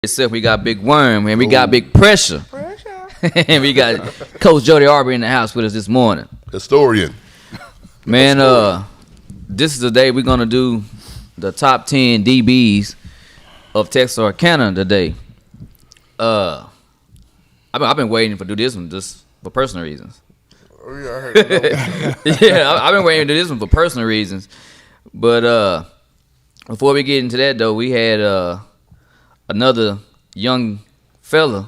Itself, we got Big Worm and we got Big Pressure. And we got Coach Jody Aubrey in the house with us this morning. Historian. Man, this is the day we're gonna do the top 10 DBs of Texarkana today. I've been waiting to do this one just for personal reasons. Oh, yeah, I heard that. Yeah, I've been waiting to do this one for personal reasons. But before we get into that though, we had another young fella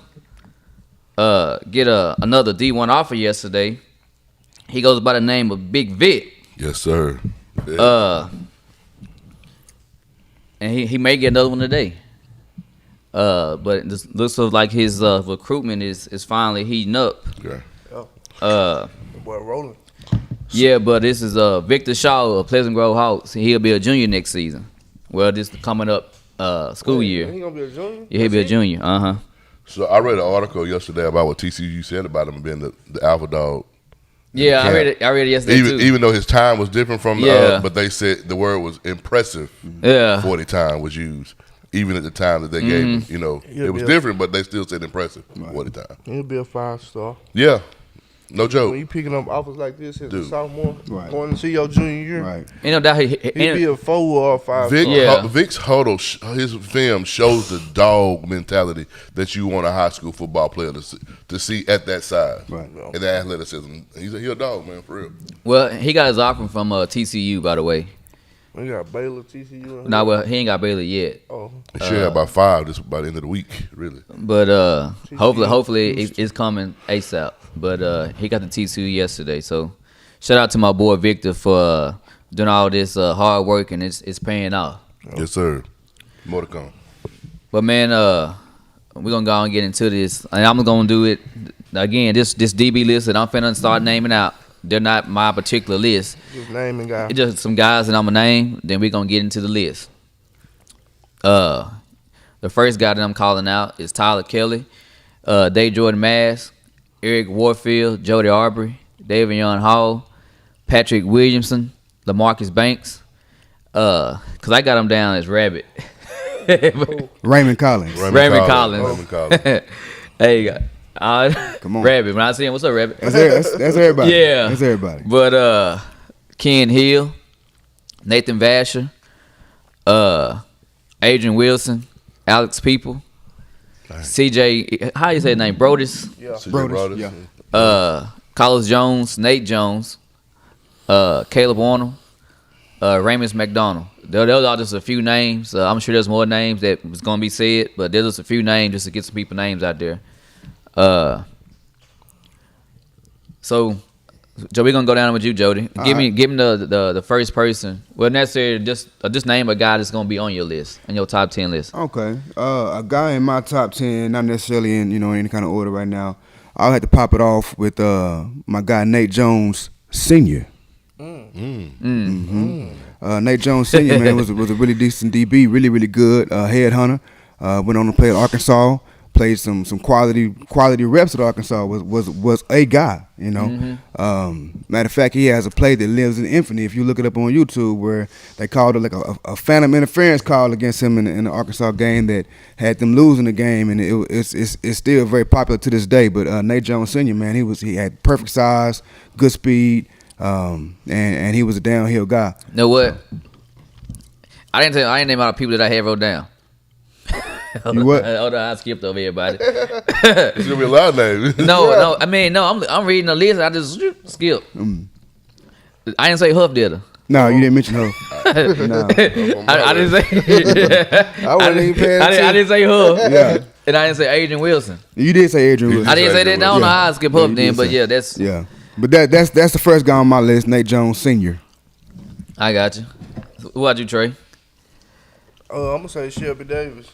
get another D1 offer yesterday. He goes by the name of Big Vic. Yes, sir. And he may get another one today. But it looks like his recruitment is finally heating up. Okay. Boy, rolling. Yeah, but this is Victor Shaw of Pleasant Grove Hawks. He'll be a junior next season. Well, this coming up school year. He gonna be a junior? Yeah, he'll be a junior. Uh-huh. So I read an article yesterday about what TCU said about him being the alpha dog. Yeah, I read it yesterday too. Even though his time was different from but they said the word was impressive. Yeah. 40 time was used. Even at the time that they gave him, it was different, but they still said impressive 40 time. He'll be a 5-star. Yeah. No When joke. you picking up offers like this as a Dude. sophomore, Right. going to see your junior year, Right. Ain't no doubt he'll be a 4 or a 5 Vic, star. Yeah. Vic's huddle, his film shows the dog mentality that you want a high school football player to see at that size. Right. And the athleticism. He's a dog, man, for real. Well, he got his offer from TCU, by the way. We got Baylor, TCU. Nah, well, he ain't got Baylor yet. Oh, He should have about 5 by the end of the week, really. But hopefully it's coming ASAP. But he got the TCU yesterday. So shout out to my boy Victor for doing all this hard work, and it's paying off. Yes, sir. More to come. But man, we're gonna go and get into this. And I'm gonna do it again. This DB list that I'm finna start naming out. They're not my particular list. just naming guy. It's just some guys that I'm gonna name. Then we're gonna get into the list. The first guy that I'm calling out is Tyler Kelly, Dave Jordan Mass, Eric Warfield, Jody Aubrey, Davion Hall, Patrick Williamson, LaMarcus Banks. Cause I got him down as Rabbit. Raymond Collins. Raymond Collins. Raymond Collins. There you go. Come on. Rabbit. When I see him, what's up, Rabbit? That's everybody. Yeah. That's everybody. But Ken Hill, Nathan Vasher, Adrian Wilson, Alex People, CJ, how you say his name? Brodus, Yeah. CJ Brodus, Brodus. yeah. Carlos Jones, Nate Jones, Caleb Warner, Raymond McDonald. Those are just a few names. I'm sure there's more names that was going to be said, but there's just a few names just to get some people names out there. So, Joe, we're gonna go down with you, Jody. Give me the first person. Well, necessarily just name a guy that's gonna be on your list, on your top 10 list. Okay. A guy in my top 10, not necessarily in any kind of order right now. I'll have to pop it off with my guy Nate Jones Sr. Nate Jones Sr. man was a really decent DB, really really good headhunter. Went on to play at Arkansas. Played some quality reps at Arkansas. Was a guy, Matter of fact, he has a play that lives in infamy. If you look it up on YouTube, where they called it like a phantom interference call against him in the Arkansas game that had them losing the game, and it's still very popular to this day. But Nate Jones Sr., man, he had perfect size, good speed, and he was a downhill guy. You know what? I didn't name all the people that I had wrote down. You what? Hold on, I skipped over everybody. It's gonna be a lot of names. No. I mean, no. I'm reading the list. I just skipped. I didn't say Huff, did I? No, you didn't mention her. No. I didn't say. I wasn't even paying I attention. didn't say Huff. Yeah. And I didn't say Adrian Wilson. You did say Adrian Wilson. I didn't say that. I don't know how I skip Huff you then, did but say- yeah, that's. Yeah, but that's the first guy on my list, Nate Jones Sr. I got you. Who about you, Trey? I'm gonna say Shelby Davis.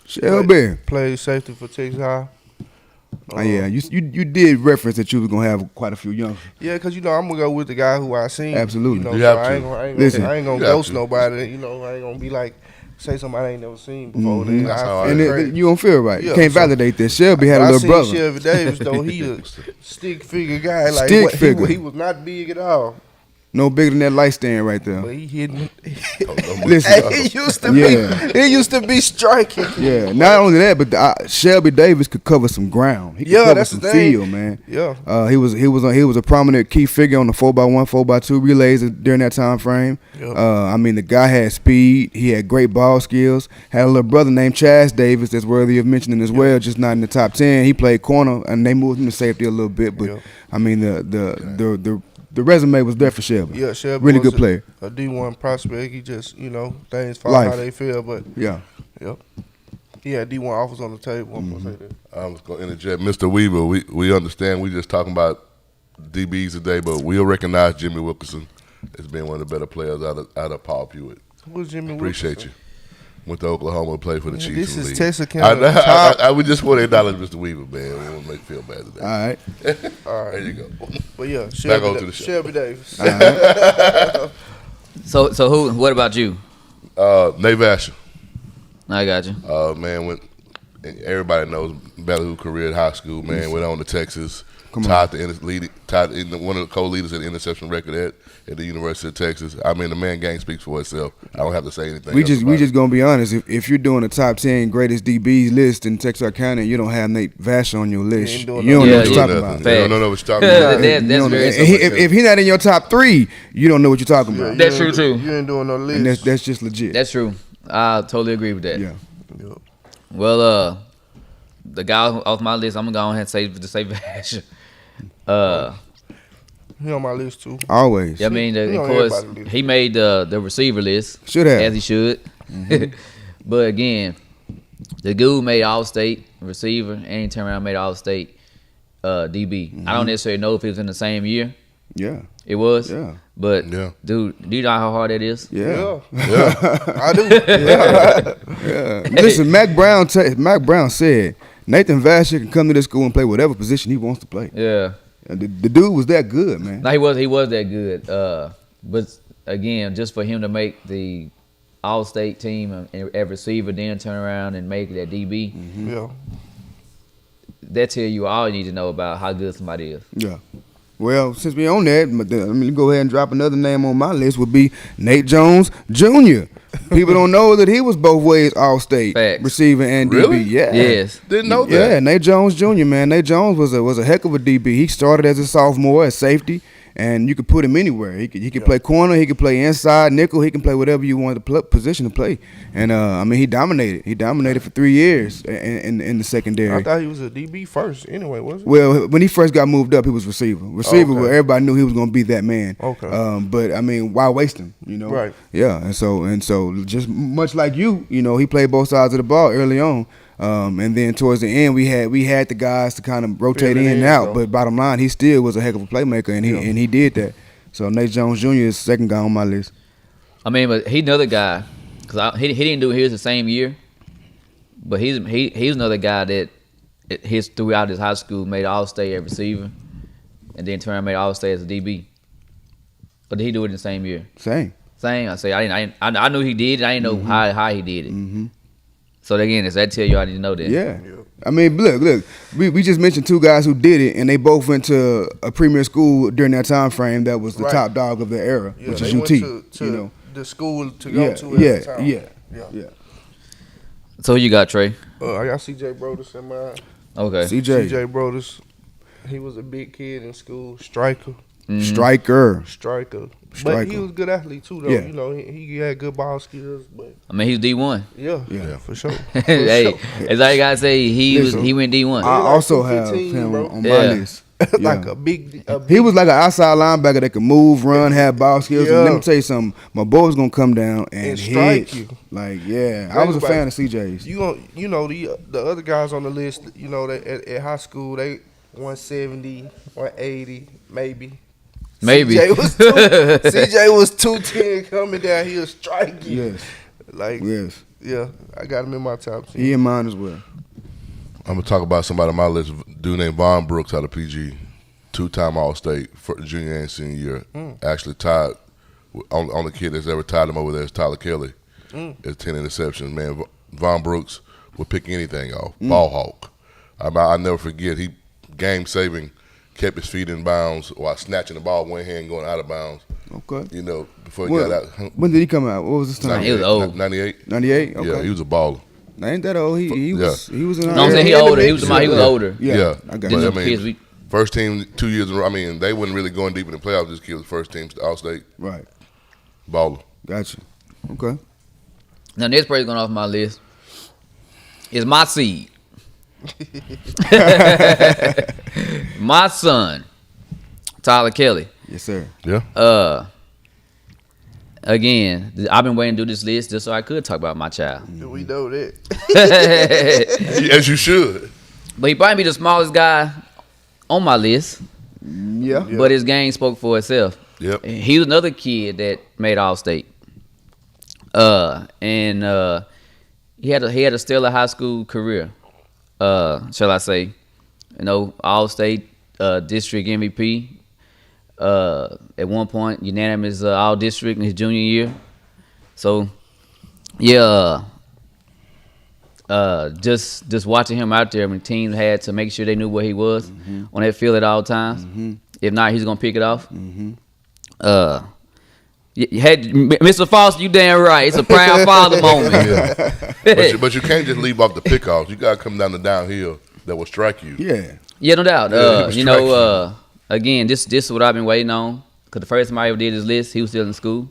Shelby. Played safety for Texas High. Oh yeah, you did reference that you was gonna have quite a few young. Yeah, cause I'm gonna go with the guy who I seen. Absolutely. You You so have I to. ain't gonna Listen, ghost you have to. nobody. I ain't gonna be like say somebody I ain't never seen before. Then That's how I And agree. you don't feel right. Yeah, You can't so- validate this. Shelby had a I little seen brother. Shelby Davis though. He a stick figure guy. Like Stick figure. He was not big at all. No bigger than that light stand right there. But he hitting. Listen, Hey, he used to Yeah. be. He used to be striking. yeah. Not only that, but Shelby Davis could cover some ground. He could Yeah, cover that's some the thing. field, man. Yeah. He was a prominent key figure on the 4x1, 4x2 relays during that time frame. Yep. I mean, the guy had speed. He had great ball skills. Had a little brother named Chaz Davis that's worthy of mentioning as well. Just not in the top 10. He played corner, and they moved him to safety a little bit. But Yep. I mean, the resume was there for Shelby. Yeah, Shelby Really was good player. A D1 prospect. He just, things fall Life. how they feel. But, Yeah. yep. He had D1 offers on the table. I'm going to say that. I was going to interject. Mr. Weaver, we understand. We just talking about DBs today, but we'll recognize Jimmy Wilkerson as being one of the better players out of Paul Pewitt. Who's Jimmy Appreciate Wilkerson? you. Went to Oklahoma, played for the Chiefs. This in the is league. Texarkana I top. we just want to acknowledge Mr. Weaver, man. We want to make you feel bad today. All right. All right. There you go. But, yeah, Back on to the show. Shelby Davis. So who? What about you? Nate Vasher. I got you. Man, everybody knows Ballyhoo career at high school, man. Went on to Texas. Come on. Tied one of the co-leaders in the interception record at the University of Texas. I mean, the man game speaks for itself. I don't have to say anything. We else just about it. gonna be honest. If you're doing a top 10 greatest DBs list in Texarkana, and you don't have Nate Vasher on your list. ain't doing You don't know what nothing. you're Yeah, talking nothing. about. You don't know what you're talking about. That's You don't- very and simple. if he's not in your top 3, you don't know what you're talking Yeah, about. you That's ain't true, do- too. You ain't doing no list. And that's just legit. That's true. I totally agree with that. Yeah. Yep. Well, the guy off my list, I'm gonna go ahead and say Vasher. He on my list, too. Always. Yeah, I mean, He of on course, everybody's list. he made the receiver list. Should have. As he should. But again, the dude made All-State receiver, and he turned around and made All-State DB. I don't necessarily know if it was in the same year. Yeah. It was. Yeah. But, Yeah. dude, do you know how hard that is? Yeah. I do. Listen, Mac Brown said Nathan Vasher can come to this school and play whatever position he wants to play. Yeah. And the dude was that good, man. No, he was that good. But again, just for him to make the All-State team and at receiver, then turn around and make that DB, Yeah. that tell you all you need to know about how good somebody is. Yeah. Well, since we on that, let me go ahead and drop another name on my list. Would be Nate Jones Jr. People don't know that he was both ways All-State Facts. receiver and Really? DB. Yeah. Yes. Didn't know that. Yeah, Nate Jones Jr. Man, Nate Jones was a heck of a DB. He started as a sophomore at safety, and you could put him anywhere. He could play corner, he could play inside nickel, he can play whatever you want the position to play. And I mean, he dominated. He dominated for 3 years in the secondary. I thought he was a DB first anyway, wasn't he? Well, when he first got moved up, he was receiver. Receiver, Okay. where everybody knew he was going to be that man. Okay. But I mean, why waste him? You know. Right. Yeah, and so just much like you, he played both sides of the ball early on. And then towards the end, we had the guys to kind of rotate Fill it in and in, out. so. But bottom line, he still was a heck of a playmaker, and he did that. So Nate Jones Jr. is the second guy on my list. I mean, but he's another guy because he didn't do his the same year, but he's another guy that throughout his high school made All-State at receiver, and then turned around and made All-State as a DB. But did he do it in the same year? Same. Same. I knew he did it. I didn't know how he did it. Mm-hmm. So again, does that tell you I need to know that? Yeah. I mean, look. We just mentioned 2 guys who did it, and they both went to a premier school during that time frame that was the Right. top dog of their era, Yeah, which they is went UT. to the school to go Yeah, to at yeah, the time. yeah. So who you got, Trey? I got C.J. Brodus in mind. Okay. CJ, C.J. Brodus, he was a big kid in school, striker. striker. But Striker. he was a good athlete too, though. Yeah. He had good ball skills, but I mean, he's D1. yeah, for sure. Hey, as I gotta say, Listen, he went D1. I like also have 215, him bro. on my Yeah. list. like Yeah. a big. He was like an outside linebacker that could move, run, have ball skills. And Yeah. let me tell you something, my boy was gonna come down and strike hit. you. Like, yeah, I was a fan of CJ's. The other guys on the list. They at high school they 170, 180, maybe. Maybe. CJ was 210 coming down. He was striking. Yes, Like yes, yeah, I got him in my top 10. he in mine as well. I'm gonna talk about somebody on my list. A dude named Von Brooks out of PG, 2-time All-State for junior and senior year. Actually tied on the kid that's ever tied him over there is Tyler Kelly. It's 10 interceptions. Man, Von Brooks would pick anything off. Ball hawk. I'll never forget. He game saving, kept his feet in bounds while snatching the ball with one hand going out of bounds. Okay. You know, before he When, got out. when did he come out? What was his time? He was old. 98. 98. Okay. Yeah, he was a baller. Now, ain't that old? He was in You know what I'm saying? He in the older. He mix, was older. Yeah, I got But, you. I mean, Kids, first team 2 years in a row. I mean, they wasn't really going deep in the playoffs. This kid was first team All-State Right. baller. Got you. Okay. Now, next person going off my list is my seed. My son, Tyler Kelly. Yes, sir. Yeah. Again, I've been waiting to do this list just so I could talk about my child. We know that. As you should. But he probably be the smallest guy on my list. Yeah. But his game spoke for itself. Yep. He was another kid that made All-State. And he had a stellar high school career. Shall I say? You know, All-State district MVP. At one point, unanimous All-District in his junior year. So, yeah. Just watching him out there, when teams had to make sure they knew where he was on that field at all times. If not, he's gonna pick it off. You had Mr. Foster, you damn right. It's a proud father moment. Yeah. but you can't just leave off the pickoffs. You gotta come down the downhill that will strike you. Yeah. Yeah, no doubt. Yeah, he was Again, this is what I've been waiting on. Because the first time I ever did his list, he was still in school.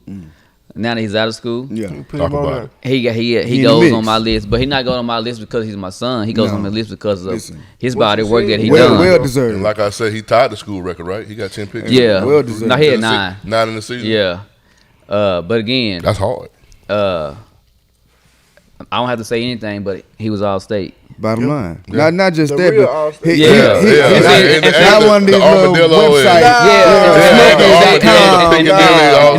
Now that he's out of school, Yeah. Put Talk him on about there. it. he in the goes mix. on my list. But he's not going on my list because he's my son. He goes No. on my list because of Listen. his What body you work said? that he Well, done. well And deserved. like I said, he tied the school record, right? He got 10 picks. Yeah. Well deserved. No, he had 9. 9 in the season. Yeah. But again, That's hard. I don't have to say anything, but he was All-State. Bottom line. Yeah. Not just The that, real but All-Star. Yeah. he's not one of these the little armadillo is- websites. And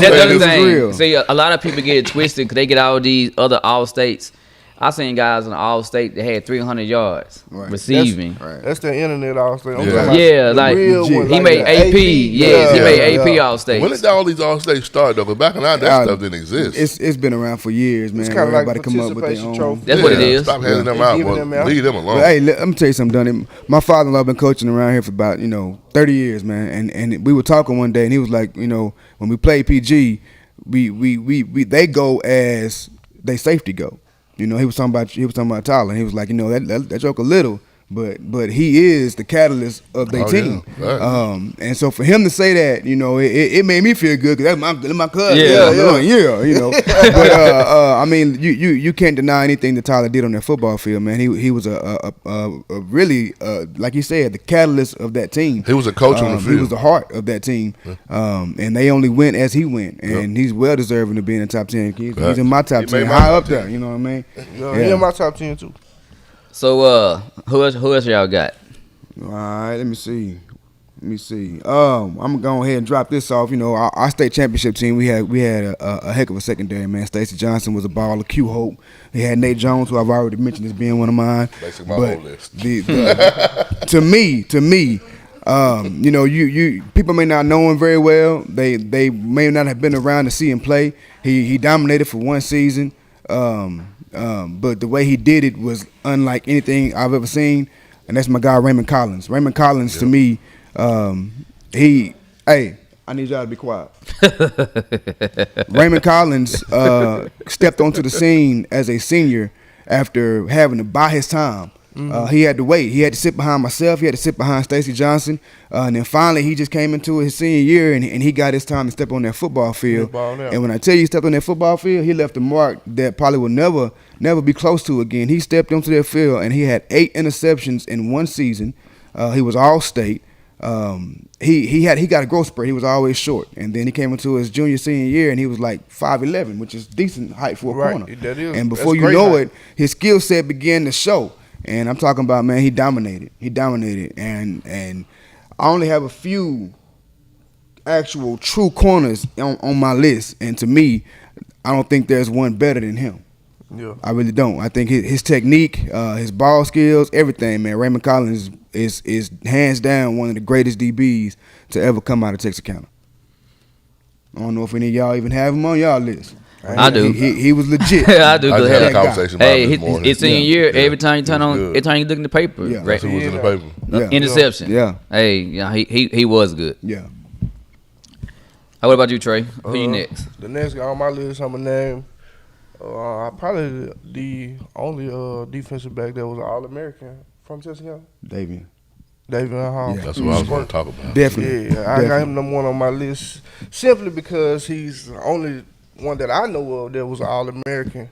that's the other This is thing. real. See, a lot of people get it twisted because they get all these other All-States. I seen guys in All-State that had 300 yards Right. receiving. That's the internet All-State. I'm Yeah. talking about Yeah, the like real legit. one, he like made the AP. Yes, he Yeah, made AP yeah. All-State. When did all these All-States start, though? Because back in that stuff didn't exist. It's been around for years, man. It's kind of like Everybody come up with their participation own. trophy. That's what it is. Stop handing them They out, giving boy. them out. Leave them alone. But hey, let me tell you something, Donnie. My father-in-law been coaching around here for about 30 years, man. And we were talking one day, and he was like, when we play PG, we they go as they safety go. He was talking about Tyler. And he was like, that joke a little, but he is the catalyst of their Oh, team. yeah. Right. And so for him to say that, it made me feel good because that's my cousin. Yeah. But I mean, you can't deny anything that Tyler did on that football field, man. He was a really like you said, the catalyst of that team. He was a coach on the He field. was the heart of that team, and they only went as he went, and he's well deserving of being in the top 10. He's in my top He 10, made my high top up 10. there. You know what I mean? He in my top 10 too. So, who else y'all got? All right, let me see. I'm gonna go ahead and drop this off. Our state championship team, we had a heck of a secondary, man. Stacey Johnson was a baller. Q Hope. He had Nate Jones, who I've already mentioned as being one of mine. Basically my But whole list. to me, you people may not know him very well. They may not have been around to see him play. He dominated for one season. But the way he did it was unlike anything I've ever seen, and that's my guy Raymond Collins. Raymond Collins to me, I need y'all to be quiet. Raymond Collins stepped onto the scene as a senior after having to buy his time. He had to wait. He had to sit behind myself. He had to sit behind Stacey Johnson. And then finally, he just came into his senior year, and he got his time to step on that football field. And when I tell you he stepped on that football field, he left a mark that probably will never be close to again. He stepped onto that field, and he had 8 interceptions in one season. He was All-State. He got a growth spurt. He was always short, and then he came into his senior year, and he was like 5'11", which is decent height for a Right, corner. that is. And That's before you great know height. it, his skill set began to show. And I'm talking about, man, he dominated, and I only have a few actual true corners on my list, and to me, I don't think there's one better than him. Yeah. I really don't. I think his technique, his ball skills, everything, man. Raymond Collins is hands down one of the greatest DBs to ever come out of Texarkana. I don't know if any of y'all even have him on y'all list. I do. He was legit. I do. I Cause just had a hey, conversation about hey, it this morning. it's in year. Yeah. Every time you turn He was on, good. every time you look in the paper, Yeah. right? That's who was in the paper. Yeah. Interception. Yeah. Hey, yeah, he was good. Yeah. What about you, Trey? Who you next? The next guy on my list, I'm gonna name. Probably the only defensive back that was an All-American from Tuscaloosa. Davian. David Hall. Yeah. That's what I was going to talk about. Definitely. Yeah, I got him number one on my list simply because he's the only one that I know of that was an All-American,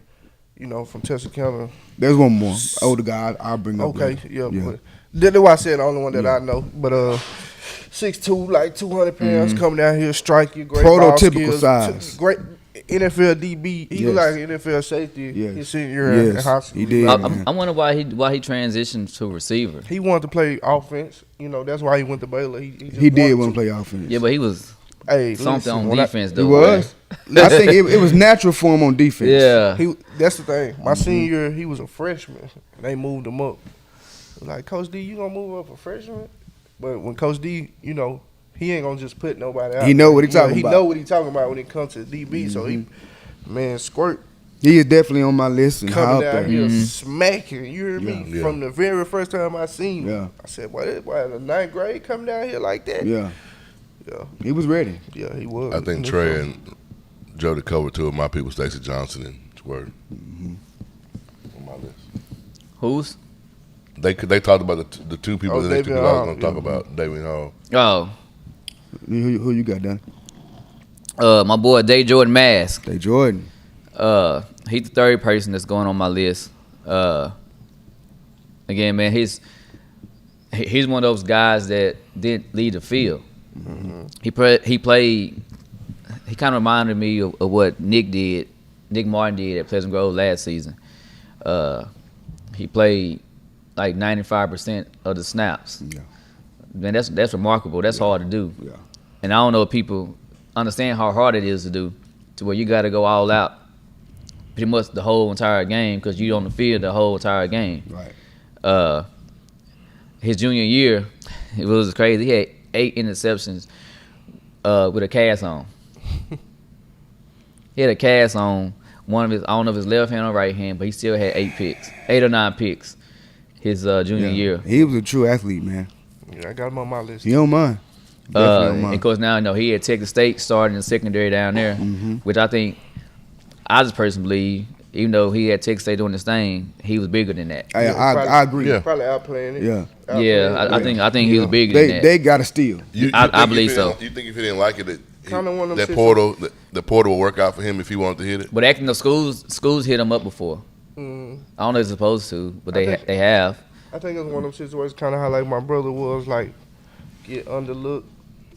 from Tuscaloosa. There's one more older guy I'll bring up. Okay, later. yeah. But that's why I said the only one that I know. But 6'2", like 200 pounds, coming down here, striking, great ball Prototypical skills, size. great NFL DB. He Yes. was like an NFL safety Yes. his senior year in Yes, high school. he did. I wonder why he transitioned to receiver. He wanted to play offense. That's why he went to Baylor. He just He did wanted want to play offense. Yeah, but he was Hey, something listen, on when I- defense He though. was. I think it was natural for him on defense. Yeah. That's the thing. My senior year, he was a freshman. And they moved him up. Like, Coach D, you gonna move up a freshman? But when Coach D, he ain't gonna just put nobody out. He know what he talking He about. know what he talking about when it comes to DB. So Squirt He is definitely on my list and high coming up down there. here smacking. You hear me? Yeah. From the very first time I seen him, Yeah. I said, "What? The ninth grade coming down here like that?" Yeah. Yeah. He was ready. Yeah, he was. I think Trey and Jody covered two of my people, Stacey Johnson and Squirt. On my list. Who's? They talked about the two people that they David two people I was Hall, going to talk about. David Hall. Oh, Who you got, Donnie? my boy Day Jordan Mask. Day Jordan. He's the third person that's going on my list. Again, man, he's one of those guys that didn't lead the field. He played. He kind of reminded me of what Nick Martin did at Pleasant Grove last season. He played like 95% of the snaps. Yeah. Man, that's remarkable. That's hard to do. Yeah. And I don't know if people understand how hard it is to do, to where you got to go all out pretty much the whole entire game because you on the field the whole entire game. Right. His junior year, it was crazy. He had 8 interceptions with a cast on. He had a cast on one of his, I don't know if his left hand or right hand, but he still had 8 or 9 picks his junior year. He was a true athlete, man. Yeah, I got him on my list. He don't mind. Definitely don't And mind. of course now, he had Texas State starting in secondary down there, which I just personally believe, even though he had Texas State doing his thing, he was bigger than that. I agree. Yeah. Probably outplaying it. Yeah. Outplaying I think he was bigger than that. They got to steal. I think believe if he so. didn't- You think if he didn't like it, Kinda one of them that situations. portal will work out for him if he wanted to hit it? But acting the schools hit him up before. I don't know if they're supposed to, but they have. I think it's one of them situations kind of how like my brother was like get underlooked,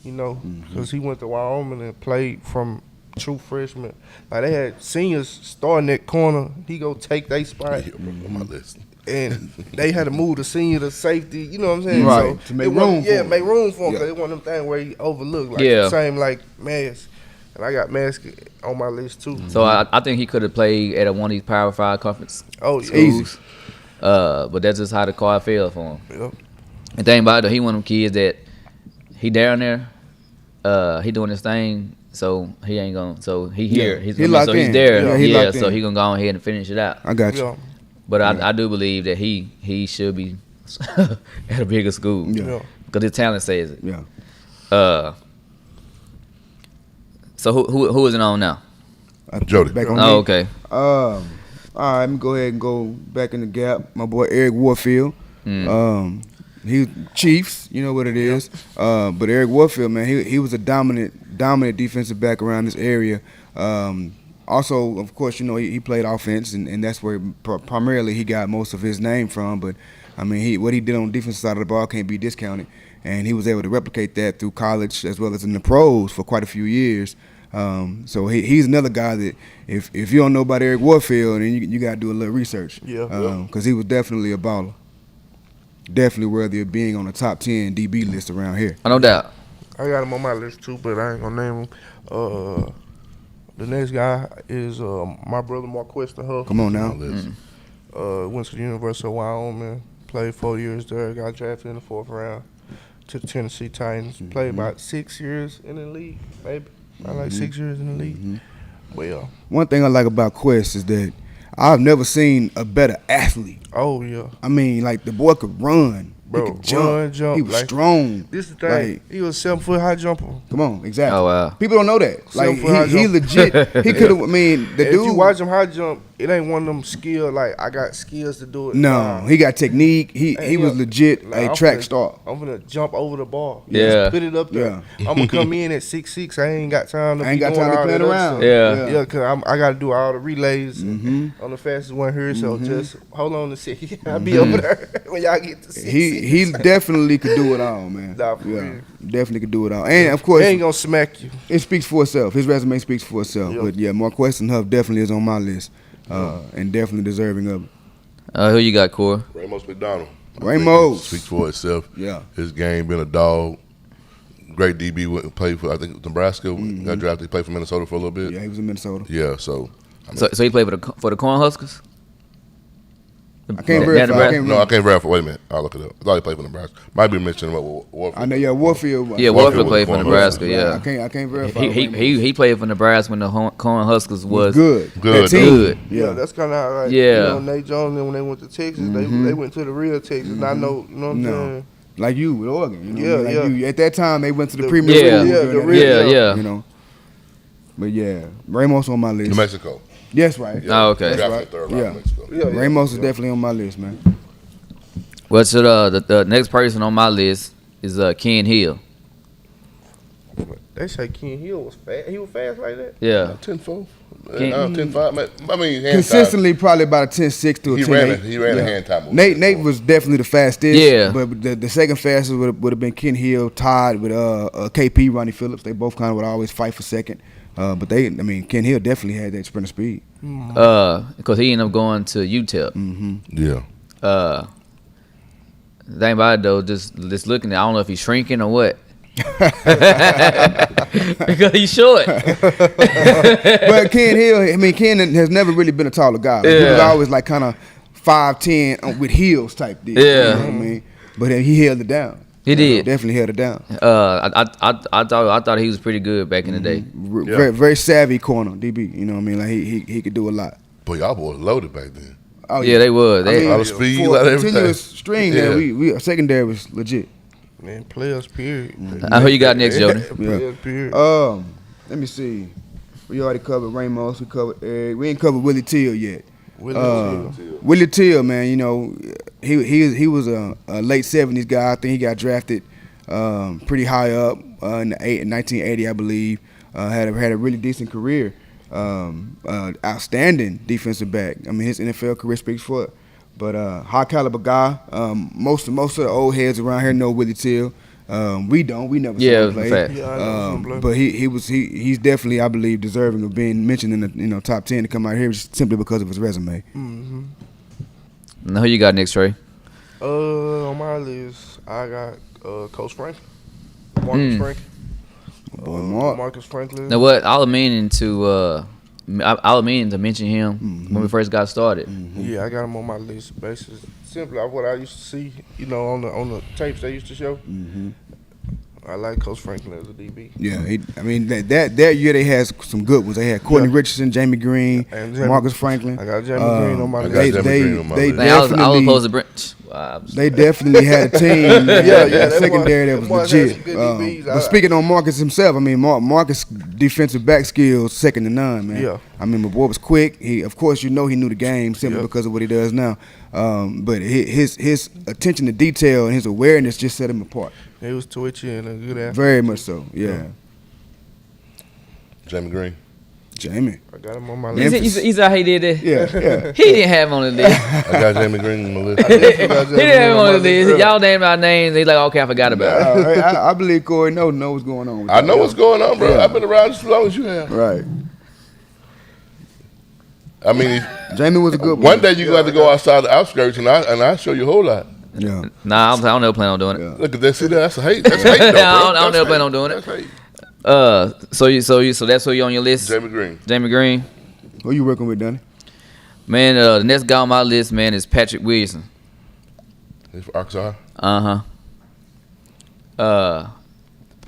because he went to Wyoming and played from true freshman. Like they had seniors starting that corner. He go take their spot, On my list. and they had to move the senior to safety. You know what I'm saying? Right, So to make it wasn't- room for Yeah, him. make room for him. Yeah. Cause it one of them things where he overlooked. Like Yeah. same like Mask, and I got Mask on my list too. So I think he could have played at one of these Power 5 conference Oh yeah, schools. But that's just how the card fell for him. Yeah. And thing about it, he one of them kids that he down there, he doing his thing, so he ain't gonna. So he here, Yeah. he's He gonna, locked so he's in. there. Yeah, he locked so in. he gonna go ahead and finish it out. I got you. Yeah. But I do believe that he should be at a bigger school Yeah. because his talent says it. Yeah. So who is it on now? Jody. Back on Oh, me. okay. All right, let me go ahead and go back in the gap. My boy Eric Warfield. He's Chiefs, you know what it is. But Eric Warfield, man, he was a dominant defensive back around this area. Also, of course, he played offense, and that's where primarily he got most of his name from. But I mean, what he did on the defensive side of the ball can't be discounted, and he was able to replicate that through college as well as in the pros for quite a few years. So he's another guy that if you don't know about Eric Warfield, then you got to do a little research. Yeah. Because he was definitely a baller. Definitely worthy of being on the top 10 DB list around here. No doubt. I got him on my list too, but I ain't gonna name him. The next guy is my brother Marquess Huff. Come on On now. my list. Went to the University of Wyoming, played 4 years there, got drafted in the 4th round to the Tennessee Titans. Played about 6 years in the league, maybe. About like 6 years in the league. Well, One thing I like about Quest is that I've never seen a better athlete. oh yeah. I mean, like the boy could run, Bro, he could jump. jump, He was like, strong. This is the thing. Like, He was 7-foot high jumper. come on, exactly. Oh, wow. People don't know that. Like 7 foot high he jump. legit. He could have. I mean, the If dude. you watch him high jump, it ain't one of them skill like I got skills to do it. No, Nah. he got technique. He Hey, was yeah. legit Like, a I'm track finna- star. I'm gonna jump over the ball. Yeah. Just put it up there. Yeah. I'm gonna come in at 6'6". I ain't got time to I ain't be got doing time to all play that other around. stuff. Yeah. Yeah, cause I gotta do all the relays Mhm. on the fastest one here. So just hold on to see. I'll be over there when y'all get to 6'6". He definitely could do it all, man. Nah, for Yeah, real. definitely could do it all. And of course, They ain't gonna smack you. it speaks for itself. His resume speaks for itself. Yeah. But yeah, Marquesson Huff definitely is on my list, and definitely deserving of it. Who you got, Corey? Ramos McDonald. I Ramos. think speaks for itself. Yeah. His game been a dog. Great DB. Went and played for, I think, Nebraska. Got drafted. He played for Minnesota for a little bit. Yeah, he was in Minnesota. Yeah, so. I mean, So he played for the Cornhuskers? I can't Yeah, verify. I Nebraska. can't no, I can't verify. Wait a minute. I'll look it up. I thought he played for Nebraska. Might be mentioning what Warfield. I know. Yeah, Warfield. Yeah, Warfield Warfield was played for Cornhuskers. Nebraska. Right, Yeah, I can't verify. he played for Nebraska when the Cornhuskers was good. Good. That team. Good. Yeah, that's kind of how like Yeah. Nate Jones and when they went to Texas, Mm-hmm. they went to the real Texas. And I know, you know what I'm No. saying? Like you with Oregon. You know Yeah, what I mean? Like yeah. you, at that time, they went to the The- Premier Yeah. League. Yeah, during the that real- time, yeah. You know. But yeah, Ramos on my New list. Mexico. Yes, right. Yeah, Oh, okay. Drafted That's right. third round Yeah. in Mexico. Yeah, yeah. Ramos is definitely on my list, man. Well, so the next person on my list is Ken Hill. They say Ken Hill was fast. He was fast like that. Yeah, 10-4. Can't- 10-5. I mean, hand Consistently, probably about a 10-6 to a He 10-8. ran a hand time. Nate was definitely the fastest. Yeah. But the second fastest would have been Ken Hill, tied with KP, Ronnie Phillips. They both kind of would always fight for second. But Ken Hill definitely had that sprinter speed. because he ended up going to UTEP. Yeah. The thing about it though, just looking at, I don't know if he's shrinking or what. Because he's short. But Ken Hill, Ken has never really been a taller guy. Like, He was Yeah. always like kind of 5'10" with heels type deal. Yeah. You know what I mean? But then he held it down. He did. Definitely held it down. I thought he was pretty good back in the day. Yeah. Very, very savvy corner, DB. You know what I mean? Like he could do a lot. Boy, y'all boys loaded back then. Oh, Yeah, they was. I They, mean, A lot of speed, for a lot of a everything. continuous string there, Yeah. we secondary was legit. Man, players, period. Who you got next, Jody? Players, period. Let me see. We already covered Ramos. We covered Eric. We ain't covered Willie Till yet. Willie Till, man, you know, he was a late '70s guy. I think he got drafted pretty high up in 1980, I believe. Had a really decent career. Outstanding defensive back. I mean, his NFL career speaks for it. But high caliber guy. Most of the old heads around here know Willie Till. We don't. We never Yeah, saw him play. fact. Yeah, I know some play. But he's definitely, I believe, deserving of being mentioned in the top 10 to come out here just simply because of his resume. Who you got next, Trey? On my list, I got Coach Franklin, Marcus Franklin. Boy, Mark. Marcus Franklin. Now what? I was meaning to mention him when we first got started. Yeah, I got him on my list. Basically, simply off what I used to see, you know, on the tapes they used to show. I like Coach Franklin as a DB. Yeah, that year they had some good ones. They had Courtney Richardson, Jamie Green, And Jamie- Marcus Franklin. I got Jamie Green on my I list. got They, Jamie they, Green on my they list. Man, I was definitely, supposed to bring. Wow, they definitely had a team. Yeah, that them secondary that boys was had legit. some good DBs. But speaking on Marcus himself, I mean, Marcus' defensive back skills second to none, man. Yeah. I mean, my boy was quick. He, of course, he knew the game simply Yeah. because of what he does now. But his attention to detail and his awareness just set him apart. He was twitchy and a good athlete. Very much so. Yeah. Jamie Green. Jamie. I got him on my He's, list. he's how he did it. Yeah. He didn't have him on the list. I got Jamie Green on my list. He didn't have him on the list. Y'all named our names. He's like, okay, I forgot about it. I believe Corey know what's going on. With I that. know what's going on, bro. Yeah. I've been around as long as you have. Right. I mean, Jamie was a good one. one day you got to go outside the outskirts, and I show you a whole lot. Yeah. Nah, I don't never plan on doing it. Yeah. Look at that. See that? That's a hate. That's hate, though, bro. I don't That's never plan hate. on doing it. That's hate. So that's who you on your list, Jamie Green. Jamie Green. Who you working with, Donnie? Man, the next guy on my list, man, is Patrick Wilson. He's from Arkansas.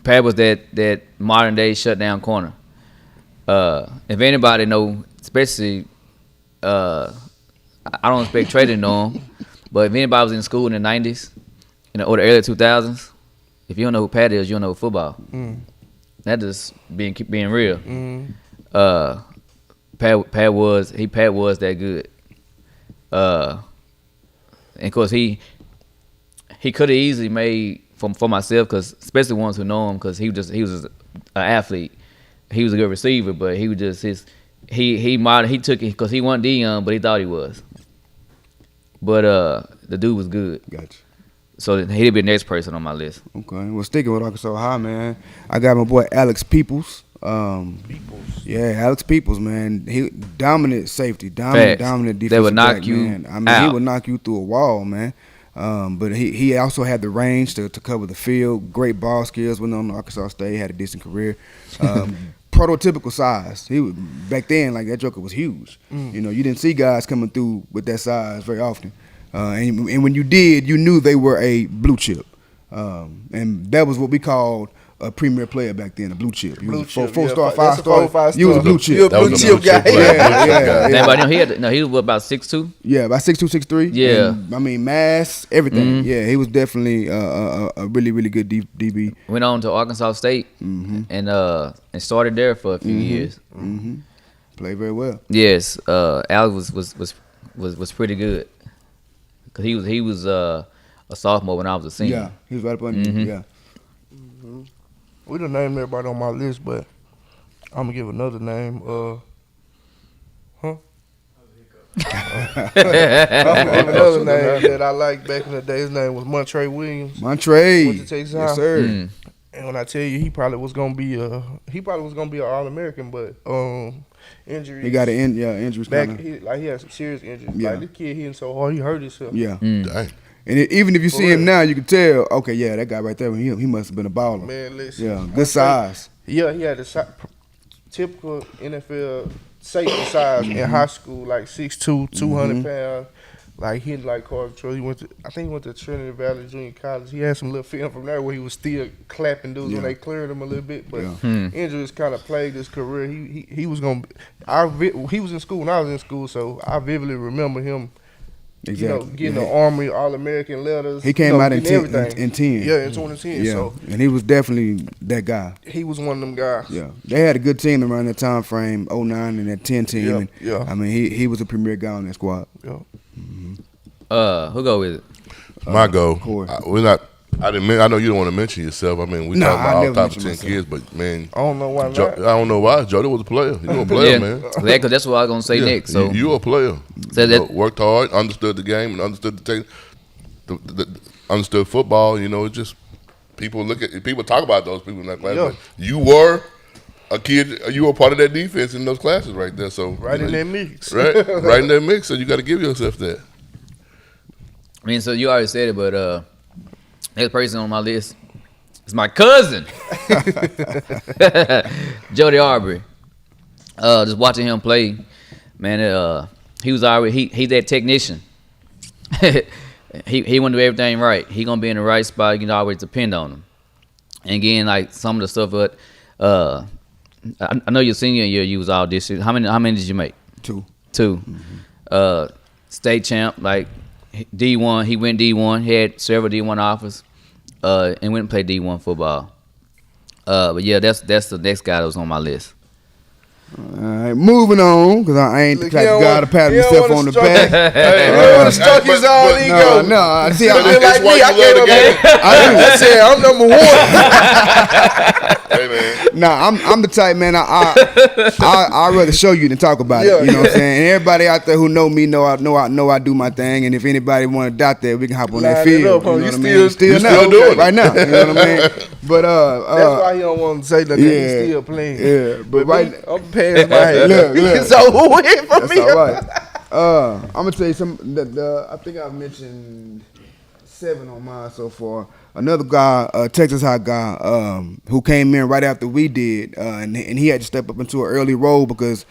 Pat was that modern day shutdown corner. If anybody know, especially, I don't expect Trey to know him, but if anybody was in school in the 90s, or the early 2000s. If you don't know who Pat is, you don't know football. That just being real. Pat was that good. And of course he could have easily made for myself, because especially ones who know him, because he was an athlete. He was a good receiver, but he was just he took it because he wasn't young, but he thought he was. But the dude was good. Gotcha. So he'd be the next person on my list. Okay. Well, sticking with Arkansas High, man, I got my boy Alex Peoples. Yeah, Alex Peoples, man. He dominant safety, dominant defensive They would knock back, you man. I mean, out. he would knock you through a wall, man. But he also had the range to cover the field. Great ball skills. Went on to Arkansas State, had a decent career. Prototypical size. He was back then, like, that joker was huge. You know, you didn't see guys coming through with that size very often. And when you did, you knew they were a blue chip. And that was what we called a premier player back then, a blue chip. You was a four-star, five-star. You was a blue chip. You a blue chip guy. Yeah. Anybody he was about 6'2"? Yeah, about 6'2", 6'3". Yeah. And, I mean, mass, everything. Yeah, he was definitely a really, really good DB. Went on to Arkansas State and started there for a few years. Played very well. Yes, Alex was pretty good, because he was a sophomore when I was a senior. Yeah, he was right up under you. Yeah. We done named everybody on my list, but I'm gonna give another name. I'm gonna give another name that I liked back in the day. His name was Montre Williams. Montre. Went to Texas High. Yes, sir. And when I tell you, he probably was gonna be an All-American, but injuries. He got an injuries back. kinda. He had some serious injuries. Yeah. Like, this kid hitting so hard, he hurt himself. Yeah. Dang. And even if you see real. him now, you can tell, okay, yeah, that guy right there, he must have been a baller. Man, listen. Yeah, good size. Yeah, he had the typical NFL safety size in high school, like 6'2", 200 pounds, like hitting like Carter True. I think he went to Trinity Valley Junior College. He had some little film from there where he was still clapping dudes when they cleared him a little bit, but injuries kind of plagued his career. He was gonna. He was in school when I was in school, so I vividly remember him. Exactly. You know, getting the Army All-American letters. He came out in 10. Yeah, in 2010. Yeah, So and he was definitely that guy. he was one of them guys. Yeah, they had a good team around that time frame, 09 and that 10 team. Yeah, and, yeah. I mean, he was a premier guy on that squad. Yeah. Who go with it? My goal. Corey. I know you don't want to mention yourself. I mean, we Nah, talk I about all never types of mention 10 myself. kids, but man, I don't know why I not. don't know why. Jody was a player. You a player, man. Because that's what I was gonna say next. So you a player. So that- Worked hard, understood the game, and understood understood football. You know, it's just people talk about those people in that class. Yeah. But you were a kid. You were part of that defense in those classes right there. So Right in that mix. right in that mix. So you got to give yourself that. I mean, so you already said it, but next person on my list is my cousin, Jody Arbery. Just watching him play, man. He was already he's that technician. he want to do everything right. He gonna be in the right spot. You can always depend on him. And again, like some of the stuff, but I know your senior year you was all this shit. How many did you make? 2. State champ, like D1. He went D1. He had several D1 offers, and went and played D1 football. But yeah, that's the next guy that was on my list. All right, moving on, because I ain't the Look, type he of don't guy want- to pat he don't himself wanna on the stroke- back. He want to stroke his own ego. No, I see. Look That's like why me, you I love came the up game. here. I said I'm number one. Hey man, Nah, I'm the type, man. I rather show you than talk about Yeah. it. You know what I'm saying? And everybody out there who know me know I do my thing. And if anybody want to doubt that, we can hop on that Line it field. up, huh? You know You what I mean? still still doing it. right now. You know what I mean? But That's why he don't want to say nothing. yeah. He's still playing. yeah. But right, me, I'm past my head. Look. It's over with for that's me. all right. I'm gonna tell you some. I think I've mentioned 7 on mine so far. Another guy, Texas High guy, who came in right after we did, and he had to step up into an early role because